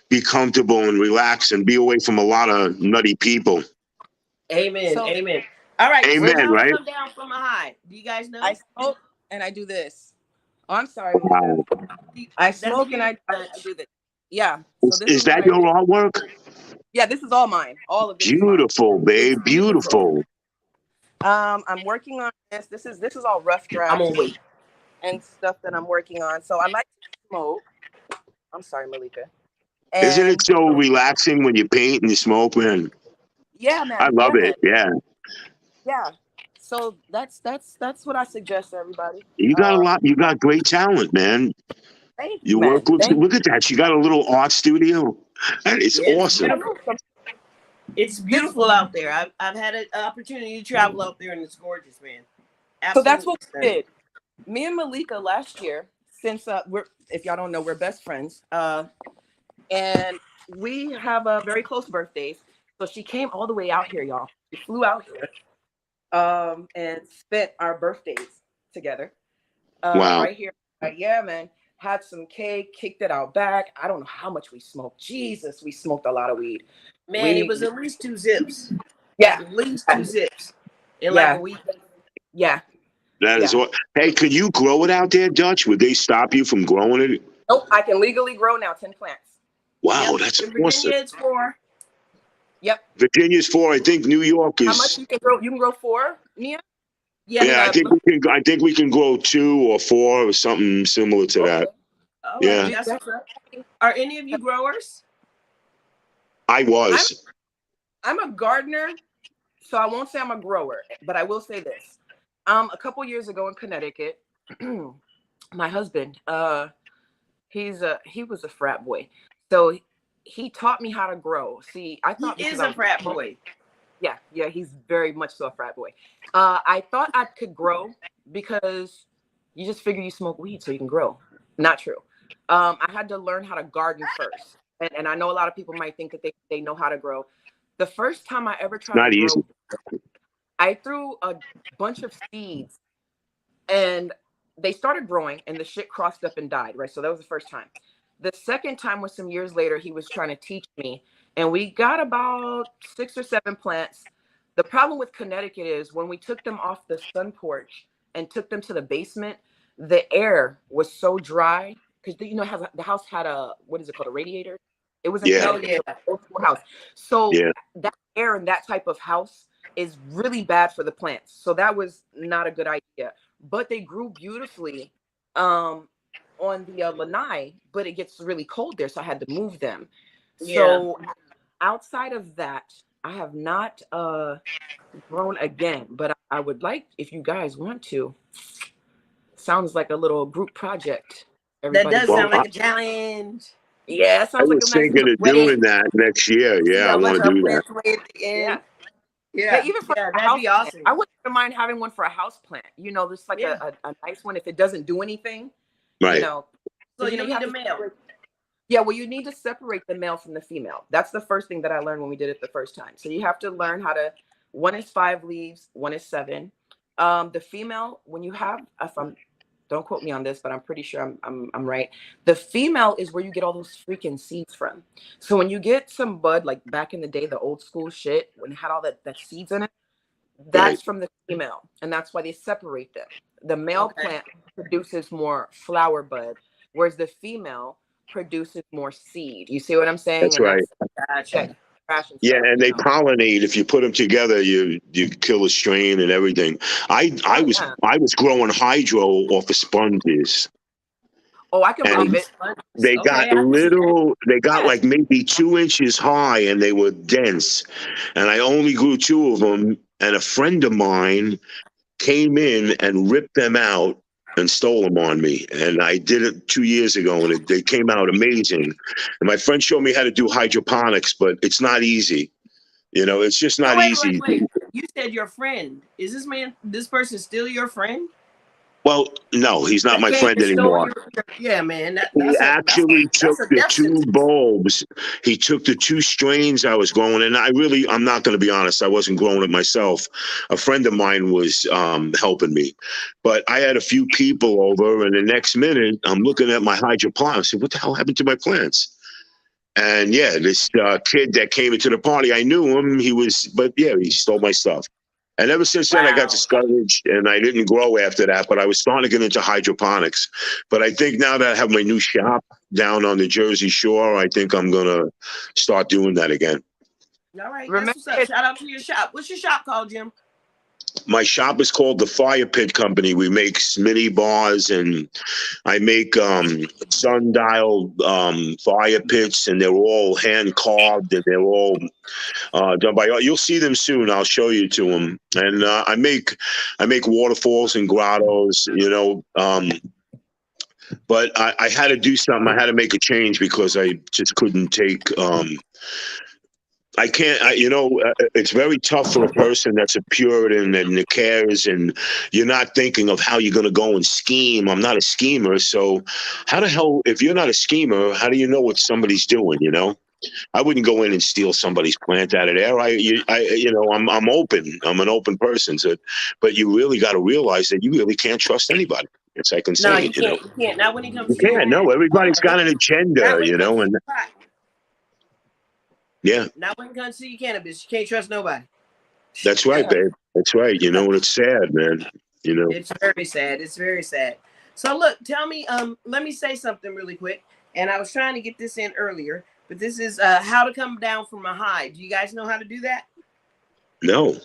be comfortable and relax and be away from a lot of nutty people. Amen, So amen. All right, so Amen, how I right? come down from a high? Do you guys I know? smoke and I do this. Oh, I'm sorry, Malika. Wow. I That's smoke and beautiful. I Dutch. do this. Yeah. So this Is is what that I your do. artwork? Yeah, this is all mine. All of this is mine. Beautiful, It's babe. beautiful. Beautiful. I'm working on this. This is all rough I'm drafts gonna wait. and stuff that I'm working on. So I like to smoke. I'm sorry, Malika. Isn't it And so relaxing when you paint and you smoke, man? yeah, I man. love Yeah, man. it. Yeah. Yeah. So that's what I suggest to everybody. You got a lot. You got great talent, man. Thank you, Your work man. looks. Thank Look at that. You got a little art studio. That is Yeah, it's awesome. beautiful. It's this. beautiful out there. I've had an opportunity to travel out there, and it's gorgeous, man. So that's Absolutely what we stunning. did. Me and Malika last year, since we're, if y'all don't know, we're best friends. And we have very close birthdays. So she came all the way out here, y'all. She flew out here and spent our birthdays together Wow. right here. Yeah, man. Had some cake, kicked it out back. I don't know how much we smoked. Jesus, we smoked a lot of weed. Man, it was at least 2 zips. Yeah, At least 2 zips in like a yeah, week. yeah, That is yeah. what. Hey, could you grow it out there, Dutch? Would they stop you from growing it? Nope, I can legally grow now 10 plants. Wow, Yep. that's In awesome. Virginia, it's 4. Yep. Virginia's 4. I think New York How much is. you can grow? You can grow 4, Nia? Yeah. Yeah, I think we can. I think we can grow 2 or 4 or something similar to Okay. that. All right. Yeah, We That's what's definitely. up. Are any of you growers? I was. I'm a gardener, so I won't say I'm a grower, but I will say this. A couple years ago in Connecticut, my husband, he was a frat boy. So he taught me how to grow. See, I He thought because is I a was frat boy. yeah, he's very much so a frat boy. I thought I could grow because you just figure you smoke weed so you can grow. Not true. I had to learn how to garden first. And I know a lot of people might think that they know how to grow. The first time I ever It's tried to not easy. grow, I threw a bunch of seeds and they started growing and the shit crossed up and died, right? So that was the first time. The second time was some years later, he was trying to teach me, and we got about 6 or 7 plants. The problem with Connecticut is when we took them off the sun porch and took them to the basement, the air was so dry because the house had a, what is it called, a radiator. It was in Yeah, Oh Connecticut, yeah. so old school house. So yeah. that air in that type of house is really bad for the plants. So that was not a good idea. But they grew beautifully on the lanai, but it gets really cold there, so I had to move them. Yeah. So outside of that, I have not grown again, but I would like, if you guys want to. Sounds like a little group project. That Everybody does get Well, sound like a challenge. yeah, it I sounds like a was nice thinking little of Wait. doing that next year. See Yeah, I how much want to our do that. plants weigh at the yeah. end. Yeah, Yeah. even for Yeah, a that'd house be plant. awesome. I wouldn't even mind having one for a house plant. Just like Yeah. a nice one if it doesn't do anything, Right. 'cause, So you you need have a to male. separate. Yeah, well, you need to separate the male from the female. That's the first thing that I learned when we did it the first time. So you have to learn how to. One is 5 leaves, one is 7. The female, when you have, if I'm, don't quote me on this, but I'm pretty sure I'm right. The female is where you get all those freaking seeds from. So when you get some bud, like back in the day, the old school shit, when it had all that seeds in it, Right. that's from the female, and that's why they separate them. The male Okay. plant produces more flower bud, whereas the female produces more seed. You see what I'm saying? That's And right. that's Gotcha. trash and Yeah, stuff. and they pollinate. If you put them together, you kill a strain and everything. I Oh was yeah. I was growing hydro off of sponges. Oh, I can believe and it. they Okay, got I can see that. little. They got Yeah. like maybe 2 inches high, and they were dense. And I only grew two of them. And a friend of mine came in and ripped them out and stole them on me. And I did it 2 years ago, and they came out amazing. And my friend showed me how to do hydroponics, but it's not easy. It's just So not wait, easy. You said your friend. Is this person still your friend? Well, no, he's not That my came friend and stole anymore. your yeah, man. He actually took That's a the death two sentence. bulbs. He took the two strains I was growing, and I'm not going to be honest. I wasn't growing it myself. A friend of mine was helping me, but I had a few people over, and the next minute I'm looking at my hydroponics. I said, "What the hell happened to my plants?" And yeah, this kid that came into the party, I knew him. But yeah, he stole my stuff. And ever since then, I got Wow. discouraged and I didn't grow after that. But I was starting to get into hydroponics. But I think now that I have my new shop down on the Jersey Shore, I think I'm going to start doing that again. All right, that's Remember, what's up. Shout out to your shop. What's your shop called, Jim? My shop is called the Fire Pit Company. We make mini bars, and I make sundial fire pits, and they're all hand carved, and they're all done by. You'll see them soon. I'll show you to them. And I make waterfalls and grottos. But I had to do something. I had to make a change because I just couldn't take. I can't. It's very tough for a person that's a Puritan and cares, and you're not thinking of how you're going to go and scheme. I'm not a schemer, so how the hell? If you're not a schemer, how do you know what somebody's doing? I wouldn't go in and steal somebody's plant out of there. I'm open. I'm an open person. So, but you really got to realize that you really can't trust anybody. It's like No, insane. you can't. You can't. Not when it You comes to can't. No, everybody's got an agenda. not when it comes to And pot. yeah, Not when it comes to your cannabis. You can't trust nobody. that's right, babe. That's right. And it's sad, man. It's very sad. It's very sad. So look, tell me, let me say something really quick. And I was trying to get this in earlier, but this is how to come down from a high. Do you guys know how to do that? No, All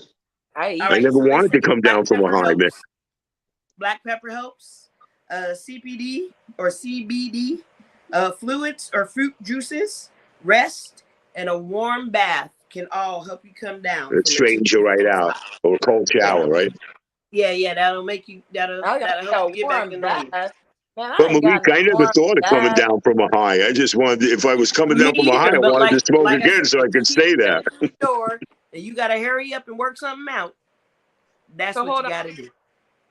I right, never so wanted to listen, come down black from a pepper high, man. helps. Black pepper helps. CPD or CBD, fluids or fruit juices, rest, and a warm bath can all help you come down It from straightens you right out, or a cold yeah. shower, right? Yeah, that'll make you that'll I got help you a get back to warm normal. bath. Man, I But ain't got Malik, no I never warm thought of coming bath. down from a high. I just wanted, if I was coming Me down from a high, I either, but wanted to smoke like I again said, so I if you could keep stay there. running to the door and you gotta hurry up and work something out, that's So what hold you on. gotta do.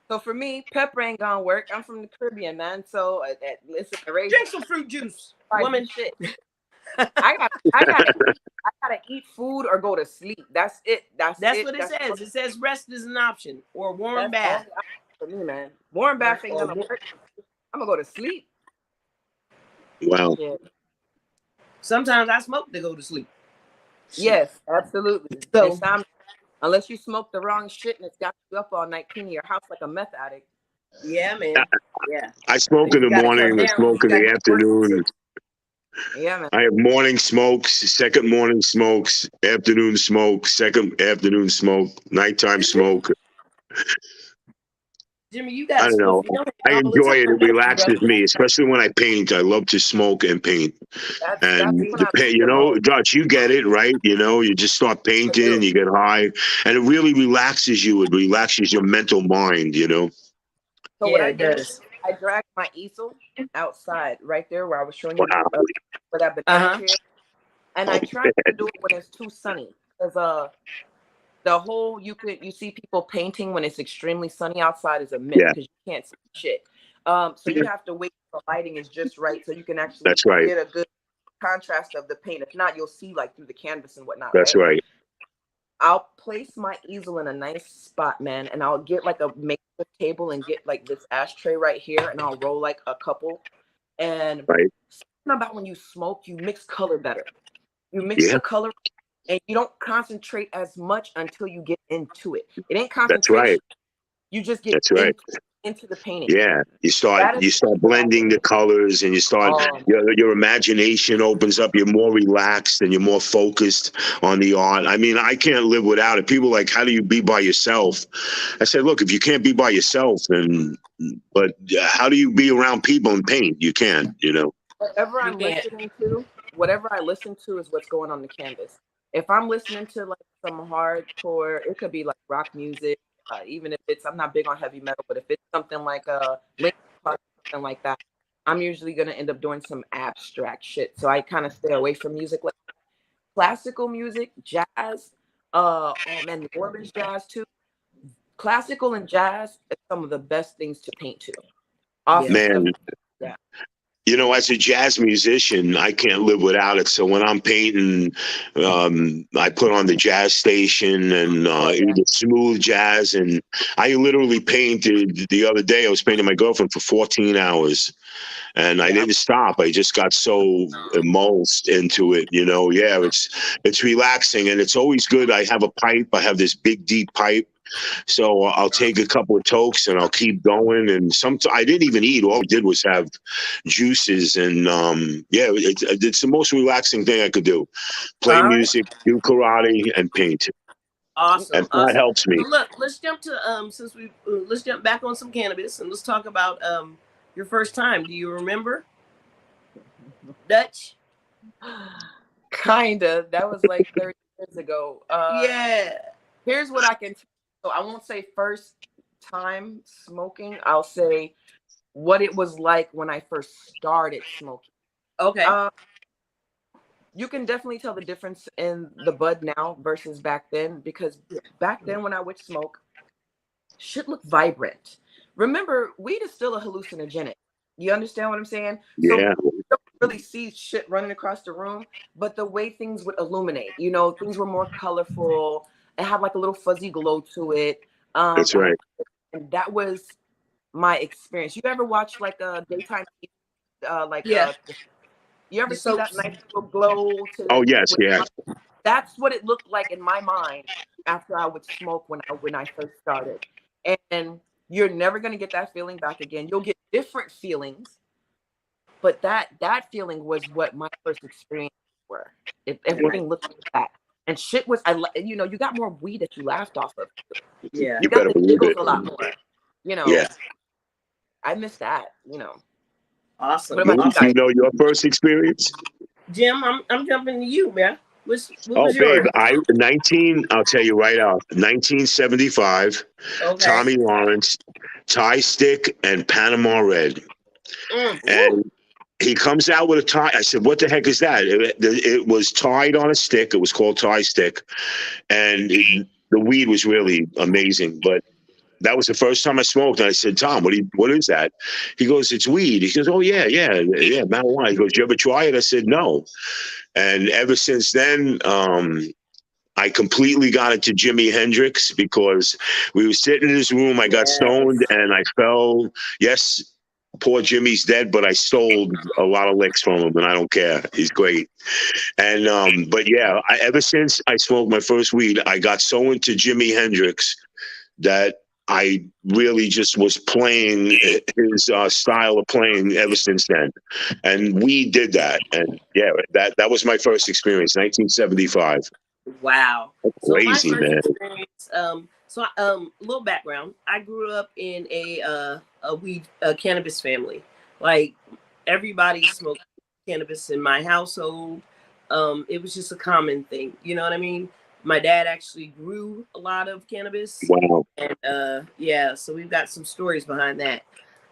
So for me, pepper ain't gonna work. I'm from the Caribbean, man. So listen, I raised Drink some fruit juice, by woman. shit. I gotta eat food or go to sleep. That's it. That's That's it. what it says. It says rest is an option or warm That's all bath. for me, man. Warm bath ain't gonna Or work. I'm gonna go to sleep. Wow. Yeah. sometimes I smoke to go to sleep. Yes, absolutely. And So Sam, unless you smoke the wrong shit and it's got you up all night cleaning your house like a meth addict. yeah, man. Yeah. I smoke in You the gotta come morning, I down. smoke You in gotta the get work. afternoon. Yeah, man. I have morning smokes, second morning smokes, afternoon smoke, second afternoon smoke, nighttime smoke. Jimmy, you I gotta don't smoke know. in your I hand all the enjoy time, it. It don't you, relaxes brother? me, especially when I paint. I love to smoke and paint. That's And when the I paint, the most. Dutch, you get it, right? You just start I do. painting, you get high, and it really relaxes you. It relaxes your mental mind. So what Yeah, I it did, does. I dragged my easel outside right there where I was showing you Wow. where that banana Uh-huh. tree is. And Oh, I tried to do it when it's too sunny. Because the whole you see people painting when it's extremely sunny outside is a myth yeah, because you can't see shit. So you have to wait till the lighting is just right so you can actually that's right. get a good contrast of the paint. If not, you'll see like through the canvas and whatnot, That's right? right. I'll place my easel in a nice spot, man, and I'll get like a makeshift table and get like this ashtray right here, and I'll roll like a couple. And Right. something about when you smoke, you mix color better. You mix Yeah, the color and you don't concentrate as much until you get into it. It ain't that's right. concentration. You just get That's right. into into the painting. Yeah, you That is start blending the colors, and you start um, your imagination opens up. You're more relaxed and you're more focused on the art. I mean, I can't live without it. People are like, how do you be by yourself? I said, look, if you can't be by yourself, then but how do you be around people and paint? You can't, you know. whatever You I'm can't. listening to, whatever I listen to is what's going on the canvas. If I'm listening to like some hardcore, it could be like rock music, even if it's, I'm not big on heavy metal, but if it's something like Linkin Park, something like that, I'm usually gonna end up doing some abstract shit. So I kind of stay away from music like classical music, jazz, oh man, New Orleans jazz too. Classical and jazz is some of the best things to paint to. Yeah. Awesome stuff. Man, Yeah. you know, as a jazz musician, I can't live without it. So when I'm painting, I put on the jazz station and Oh yeah. either smooth jazz. And I literally painted the other day. I was painting my girlfriend for 14 hours, and I Wow. didn't stop. I just got so immersed into it. You know, yeah, it's relaxing, and it's always good. I have a pipe. I have this big, deep pipe. So I'll take a couple of tokes and I'll keep going. And I didn't even eat. All I did was have juices. And yeah, it's the most relaxing thing I could do. Play All right. music, do karate, and paint. Awesome. And that Awesome. helps me. So look, let's jump to since we let's jump back on some cannabis and let's talk about your first time. Do you remember, Dutch? Kinda. That was like 30 years ago. Yeah. Here's what I can. So I won't say first time smoking. I'll say what it was like when I first started smoking. Okay. Uh, you can definitely tell the difference in the bud now versus back then, because back then when I would smoke, shit looked vibrant. Remember, weed is still a hallucinogenic. You understand what I'm saying? So Yeah, you don't really see shit running across the room, but the way things would illuminate, things were more colorful. It had like a little fuzzy glow to it. that's And, right. and that was my experience. You ever watch like a daytime, like Yeah. you ever The see that soaps. nice little glow to Oh, it? yes, yeah. That's what it looked like in my mind after I would smoke when I first started. And you're never gonna get that feeling back again. You'll get different feelings, but that feeling was what my first experience were. If everything looked like that. And shit was you got more weed that you laughed off of. Yeah. You You got better the believe giggles it. a lot more. You know, Yeah. I miss that. What Awesome. about you Move, do Awesome. you guys? know your first experience? Jim, I'm jumping to you, man. What Oh, was babe, yours? I'll tell you right out, 1975, Okay. Tommy Lawrence, Tie Stick, and Panama Red. Ooh. And he comes out with a tie. I said, what the heck is that? It was tied on a stick. It was called Tie Stick. And the weed was really amazing. But that was the first time I smoked. And I said, Tom, what is that? He goes, it's weed. He goes, oh, yeah, marijuana. He goes, you ever try it? I said, no. And ever since then, I completely got into Jimi Hendrix because we were sitting in his room. I got stoned Yes. and I fell. Yes, poor Jimmy's dead, but I stole a lot of licks from him, and I don't care. He's great. And but yeah, ever since I smoked my first weed, I got so into Jimi Hendrix that I really just was playing his style of playing ever since then. And we did that. And yeah, that was my first experience, 1975. Wow. So my Crazy, first man. experience, little background. I grew up in a weed cannabis family. Like everybody smoked cannabis in my household. It was just a common thing. You know what I mean? My dad actually grew a lot of cannabis, Wow. and yeah, so we've got some stories behind that.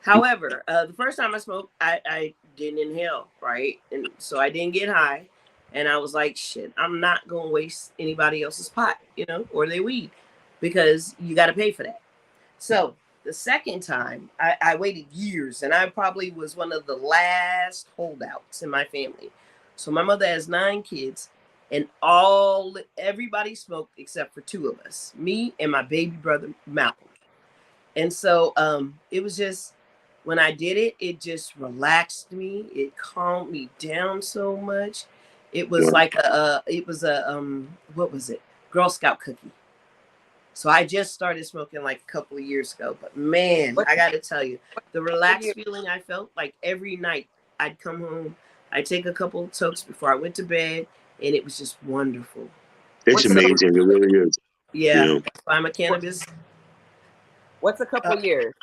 However, the first time I smoked, I didn't inhale, right, and so I didn't get high. And I was like, shit, I'm not going to waste anybody else's pot, or their weed, because you got to pay for that. So the second time, I waited years, and I probably was one of the last holdouts in my family. So my mother has 9 kids, and everybody smoked except for 2 of us, me and my baby brother, Malcolm. And so it was just, when I did it, it just relaxed me. It calmed me down so much. It was Wow. like what was it? Girl Scout cookie. So I just started smoking like a couple of years ago. But man, What I got to tell you, the year? relaxed feeling I felt like every night I'd come home, I'd take a couple of tokes before I went to bed, and it was just wonderful. It's What's a couple? amazing. It really is. You Yeah, know, that's why I'm a cannabis. What's a couple Uh, years?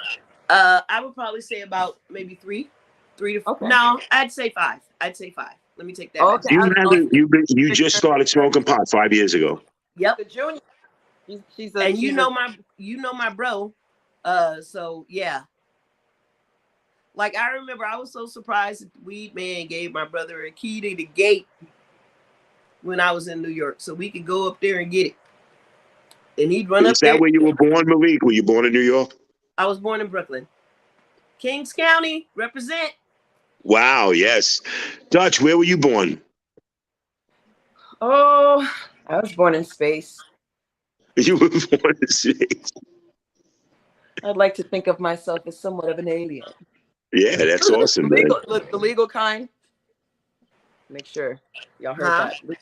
I would probably say about maybe three to Okay. no, I'd say five. I'd say five. Let me take that back. Okay. I was going to you say just started smoking pot 5 years ago. Yep. the junior. And She's a you know my bro. So yeah. Like I remember I was so surprised that the weed man gave my brother a key to the gate when I was in New York. So we could go up there and get it. And he'd run Is up that there. where you were born, Malik? Were you born in New York? I was born in Brooklyn. Kings County, represent. Wow, yes. Dutch, where were you born? Oh, I was born in space. You were born in space. I'd like to think of myself as somewhat of an alien. Yeah, that's awesome, man. The legal kind. Make sure y'all heard Huh? that.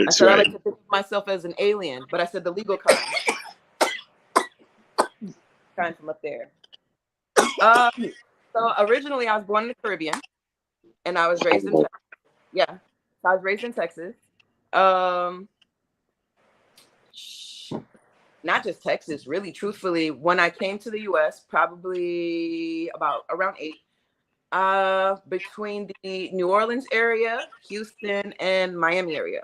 I That's said I right. like to think of myself as an alien, but I said the legal kind. Kind from up there. So originally I was born in the Caribbean, and I was raised in Texas. Yeah, so I was raised in Texas. Not just Texas, really. Truthfully, when I came to the U.S., probably about around 8. Between the New Orleans area, Houston, and Miami area.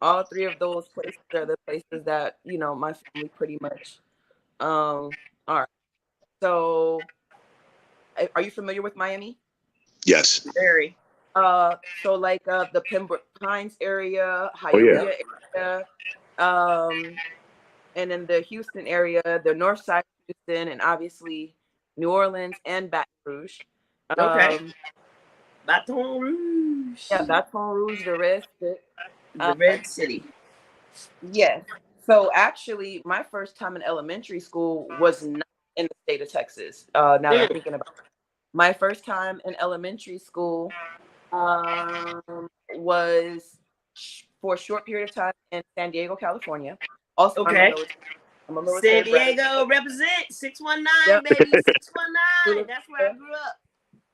All 3 of those places are the places that, my family pretty much are. So are you familiar with Miami? Yes. Very. So like the Pembroke Pines area, Oh, yeah. Hialeah area, and in the Houston area, the north side of Houston, and obviously New Orleans and Baton Rouge. Okay. Baton Rouge. Yeah, Baton Rouge, the rest. The Red City. Yes. So actually, my first time in elementary school was not in the state of Texas. Now that I'm thinking about it. My first time in elementary school was for a short period of time in San Diego, California. Also, Okay. I'm a San military brat. Diego represent 619, Yep. baby. 619. That's where I grew up.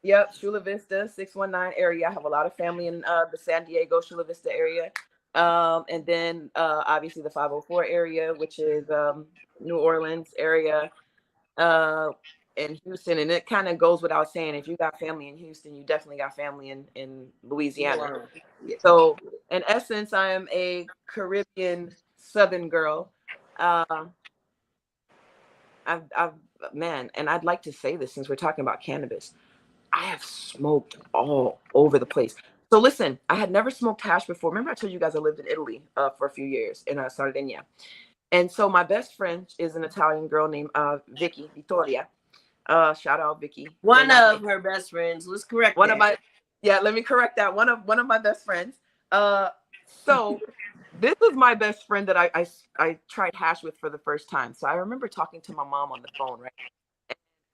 Yep, Chula Vista, 619 area. I have a lot of family in the San Diego, Chula Vista area. And then obviously the 504 area, which is New Orleans area, and Houston. And it kind of goes without saying, if you got family in Houston, you definitely got family in Louisiana. Yeah. So in essence, I am a Caribbean Southern girl. Man, and I'd like to say this since we're talking about cannabis. I have smoked all over the place. So listen, I had never smoked hash before. Remember I told you guys I lived in Italy for a few years in Sardinia. And so my best friend is an Italian girl named Vicky Vittoria. Shout out Vicky. One of her best friends. Let's correct one that. of my let me correct that. One of my best friends. So this was my best friend that I tried hash with for the first time. So I remember talking to my mom on the phone, right?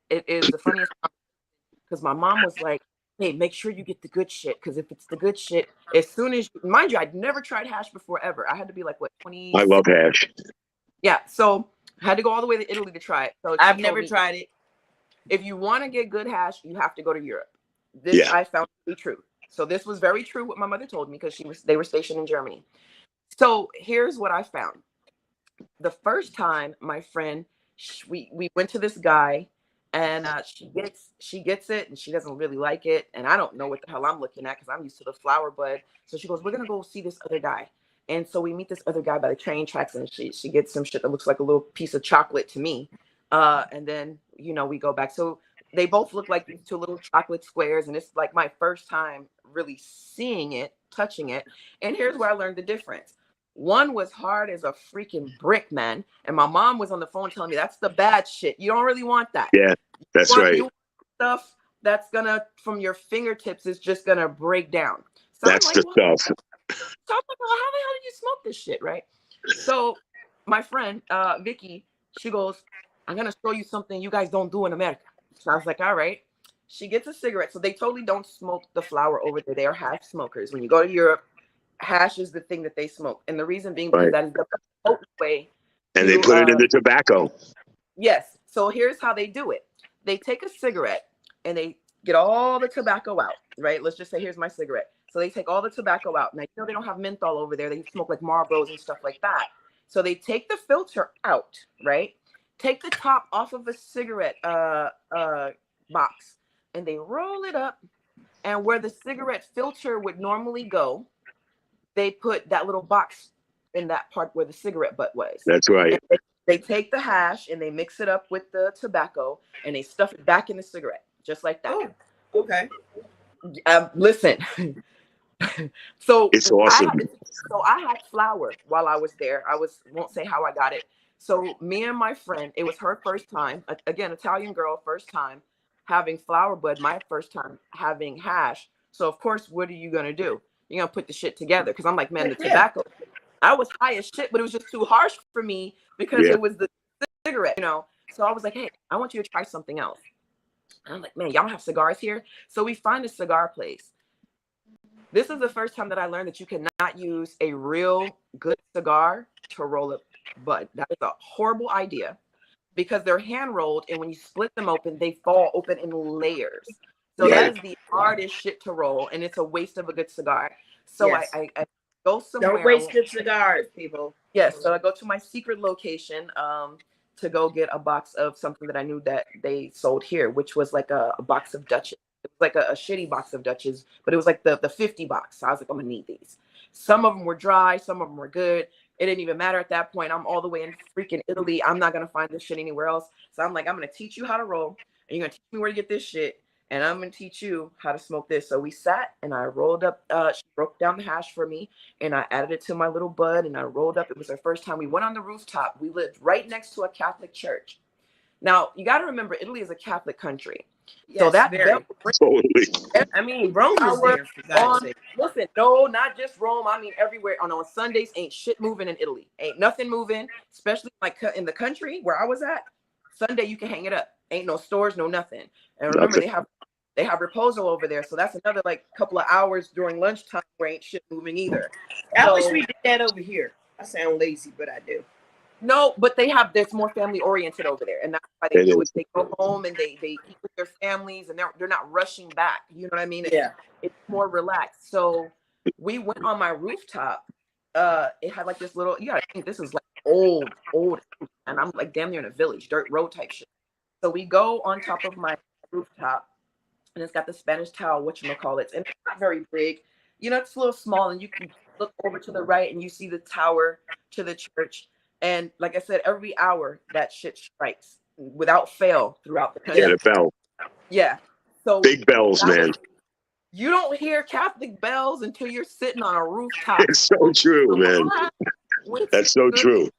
It is the funniest because my mom was like, hey, make sure you get the good shit. Because if it's the good shit, as soon as, mind you, I'd never tried hash before ever. I had to be like, what, 20? I love hash. Yeah. So I had to go all the way to Italy to try it. So I've never tried it. If you want to get good hash, you have to go to Europe. This I found to be true. So this was very true what my mother told me because they were stationed in Germany. So here's what I found. The first time my friend, we went to this guy. And she gets it and she doesn't really like it. And I don't know what the hell I'm looking at because I'm used to the flower bud. So she goes, we're going to go see this other guy. And so we meet this other guy by the train tracks and she gets some shit that looks like a little piece of chocolate to me. And then, we go back. So they both look like these 2 little chocolate squares. And it's like my first time really seeing it, touching it. And here's where I learned the difference. One was hard as a freaking brick, man. And my mom was on the phone telling me that's the bad shit. You don't really want that. Yeah, that's right. You want stuff that's gonna, from your fingertips, is just gonna break down. So that's the stuff. So I'm like, well, how the hell did you smoke this shit, right? So my friend, Vicky, she goes, I'm gonna show you something you guys don't do in America. So I was like, all right. She gets a cigarette. So they totally don't smoke the flower over there. They are hash smokers. When you go to Europe, hash is the thing that they smoke. And the reason being because that is the potent way And they put it in the tobacco. Yes. So here's how they do it. They take a cigarette and they get all the tobacco out, right? Let's just say, here's my cigarette. So they take all the tobacco out. Now, they don't have menthol over there. They smoke like Marlboros and stuff like that. So they take the filter out, right? Take the top off of a cigarette box and they roll it up. And where the cigarette filter would normally go, they put that little box in that part where the cigarette butt was. That's right. And they take the hash and they mix it up with the tobacco and they stuff it back in the cigarette, just like that. Oh, okay. Listen. So it's awesome. I had flour while I was there. Won't say how I got it. So me and my friend, it was her first time, again, Italian girl, first time having flour bud, my first time having hash. So of course, what are you gonna do? You're gonna put the shit together. Cause I'm like, man, the tobacco, I was high as shit, but it was just too harsh for me because it was the cigarette, you know? So I was like, hey, I want you to try something else. And I'm like, man, y'all don't have cigars here? So we find a cigar place. This is the first time that I learned that you cannot use a real good cigar to roll a bud. That is a horrible idea because they're hand rolled, and when you split them open, they fall open in layers. So that is the hardest shit to roll, and it's a waste of a good cigar. So I go somewhere. Don't waste good cigars, people. Yes, so I go to my secret location to go get a box of something that I knew that they sold here, which was like a box of Dutches. It was like a shitty box of Dutches, but it was like the 50 box. So I was like, I'm gonna need these. Some of them were dry, some of them were good. It didn't even matter at that point. I'm all the way in freaking Italy. I'm not gonna find this shit anywhere else. So I'm like, I'm gonna teach you how to roll, and you're gonna teach me where to get this shit, and I'm gonna teach you how to smoke this. So we sat and I rolled up, she broke down the hash for me and I added it to my little bud and I rolled up. It was our first time. We went on the rooftop. We lived right next to a Catholic church. Now you got to remember, Italy is a Catholic country. Yes, so that very. Totally. I mean, Rome is there, for God's sake. Listen, no, not just Rome. I mean, everywhere. On Sundays, ain't shit moving in Italy. Ain't nothing moving, especially like in the country where I was at. Sunday, you can hang it up. Ain't no stores, no nothing. And remember, they have Reposo over there. So that's another like couple of hours during lunchtime where ain't shit moving either. I wish we did that over here. I sound lazy, but I do. No, but there's more family oriented over there. And that's why they do it. They go home and they eat with their families and they're not rushing back. You know what I mean? It's more relaxed. So we went on my rooftop. It had like this little, you gotta think this is like old. And I'm like damn near in a village, dirt road type shit. So we go on top of my rooftop and it's got the Spanish Tower, whatchamacallits, and it's not very big. You know, it's a little small and you can look over to the right and you see the tower to the church. And like I said, every hour that shit strikes without fail throughout the country. Yeah, the bell. Yeah. So big bells, man. You don't hear Catholic bells until you're sitting on a rooftop. It's so true, man. That's so true.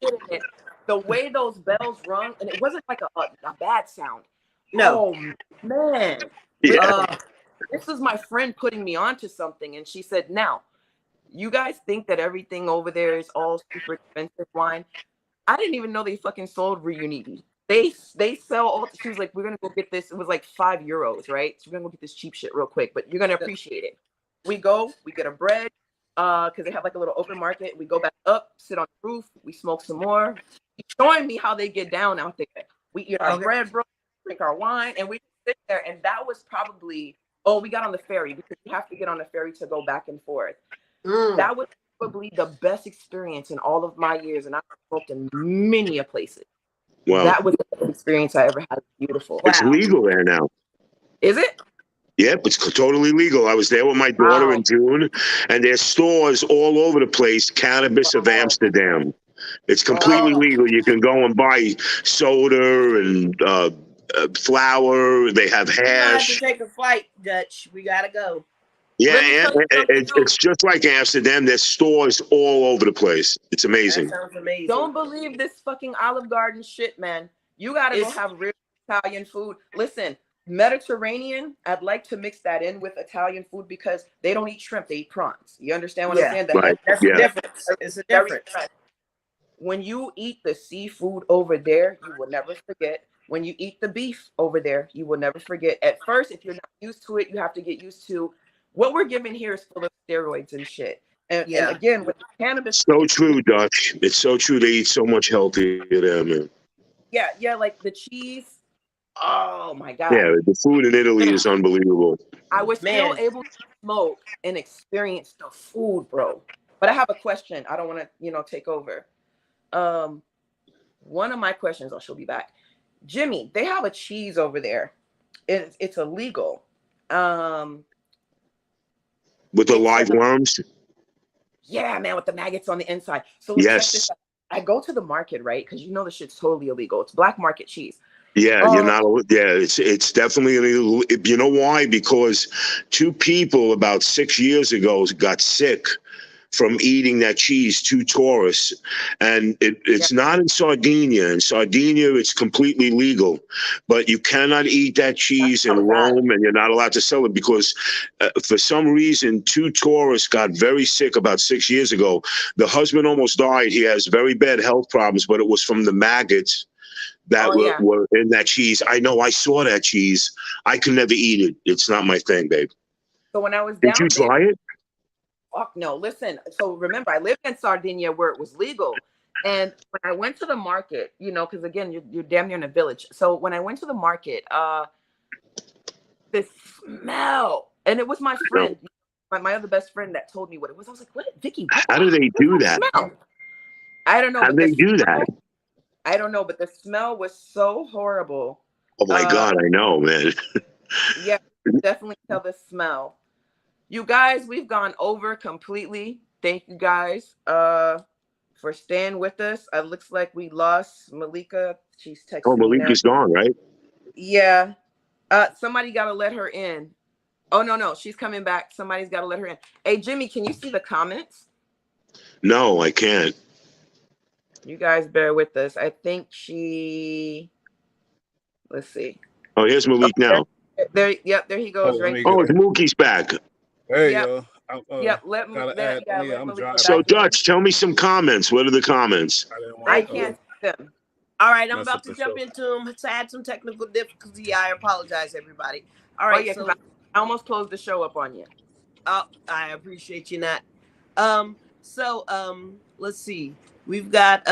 The way those bells rung, and it wasn't like a bad sound. No. Oh, man. Yeah. This is my friend putting me onto something. And she said, now, you guys think that everything over there is all super expensive wine. I didn't even know they fucking sold Riuniti. They sell all. She was like, we're gonna go get this. It was like €5, right? So we're gonna go get this cheap shit real quick, but you're gonna appreciate it. We go, we get a bread, because they have like a little open market. We go back up, sit on the roof, we smoke some more. He's showing me how they get down out there. We eat our bread, bro, drink our wine, and we sit there. And that was probably we got on the ferry because you have to get on the ferry to go back and forth. That was probably the best experience in all of my years, and I've smoked in many a places. Wow. That was the best experience I ever had. Beautiful. It's legal there now. Is it? Yep, it's totally legal. I was there with my daughter in June, and there's stores all over the place, Cannabis of Amsterdam. It's completely legal. You can go and buy soda and flour. They have hash. I have to take a flight, Dutch. We gotta go. Yeah, and it's just like Amsterdam. There's stores all over the place. It's amazing. That sounds amazing. Don't believe this fucking Olive Garden shit, man. You gotta go have real Italian food. Listen, Mediterranean, I'd like to mix that in with Italian food because they don't eat shrimp, they eat prawns. You understand what I'm saying? That's a difference. It's a difference. When you eat the seafood over there, you will never forget. When you eat the beef over there, you will never forget. At first, if you're not used to it, you have to get used to what we're given here is full of steroids and shit. And Yeah. again, with the cannabis, So true, Dutch. It's so true. They eat so much healthier there, man. yeah, like the cheese. Oh my God. Yeah, the food in Italy is unbelievable. I was still Man. able to smoke and experience the food, bro. But I have a question. I don't want to, take over. One of my questions, she'll be back. Jimmy, they have a cheese over there. It's illegal. With the It's live worms? yeah, man, with the maggots on the inside. So check this Yes. out. I go to the market, right? Because the shit's totally illegal. It's black market cheese. Yeah, you're not. Yeah, it's definitely illegal. You know why? Because two people about 6 years ago got sick from eating that cheese, two tourists, and it's not in Sardinia. In Sardinia, it's completely legal, but you cannot eat that cheese in Rome, and you're not allowed to sell it because, for some reason, two tourists got very sick about 6 years ago. The husband almost died. He has very bad health problems, but it was from the maggots that were in that cheese. I know. I saw that cheese. I could never eat it. It's not my thing, babe. So when I was Did you down there, try it? fuck no. Listen. So remember, I lived in Sardinia where it was legal, and when I went to the market, because again, you're damn near in a village. So when I went to the market, the smell, and it was my friend, my other best friend that told me what it was. I was like, "What, Vicky? How do they do that? Smell?" I don't know. How do they do that? I don't know, but the smell was so horrible. Oh my God, I know, man. Yeah, definitely tell the smell. You guys, we've gone over completely. Thank you guys for staying with us. It looks like we lost Malika. She's texting Oh, me now. Malika's gone, right? Yeah. Somebody got to let her in. Oh, no, she's coming back. Somebody's got to let her in. Hey, Jimmy, can you see the comments? No, I can't. You guys bear with us. I think let's see. Oh, here's Malik now. There he goes. Right. Oh, it's Mookie's back. There you go. Yep. Let Malika So, back in. Dutch, tell me some comments. What are the comments? I can't see them. All right, I'm about to jump into them. To add some technical difficulty, I apologize, everybody. All right, so I almost closed the show up on you. Oh, I appreciate you not. Let's see. We've got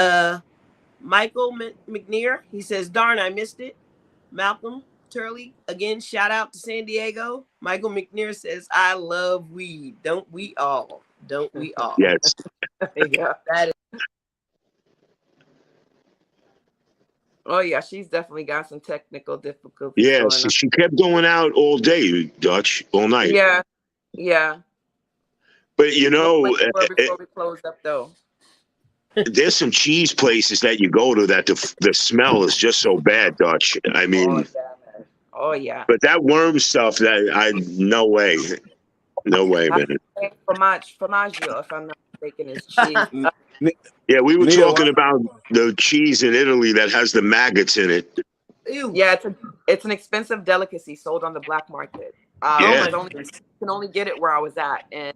Michael McNear. He says, "Darn, I missed it." Malcolm Turley, again, shout out to San Diego. Michael McNear says, "I love weed. Don't we all? Don't we all?" Yes. Yeah. That is. Oh yeah, she's definitely got some technical difficulties. Yeah, she kept going out all day, Dutch, all night. Yeah. But before we closed up though, there's some cheese places that you go to that the smell is just so bad, Dutch. I mean, oh yeah. But that worm stuff, no way, man. Formaggio, if I'm not mistaken, is cheese. Yeah, we were talking about the cheese in Italy that has the maggots in it. Ew. Yeah, it's an expensive delicacy sold on the black market. You can only get it where I was at, and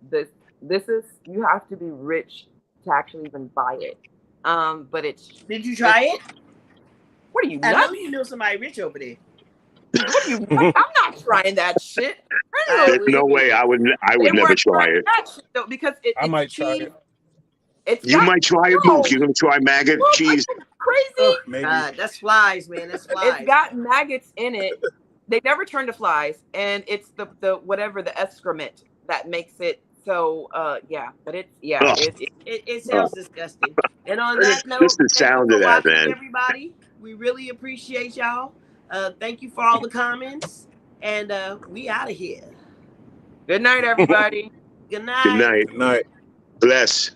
this is, you have to be rich to actually even buy it. But it's. Did you try it? What are you? I know you know somebody rich over there. What are you? I'm not trying that shit. There's no way I would never try it. Shit, though, because I might try it. You might try it, Mook. You're gonna try maggot cheese. Crazy. Oh, maybe. That's flies, man. That's flies. It's got maggots in it. They never turn to flies, and it's the whatever the excrement that makes it. So but it sounds disgusting. And on that note, just the sound of that, man. Everybody, we really appreciate y'all. Thank you for all the comments, and we out of here. Good night, everybody. Good night. Good night. Good night. Bless.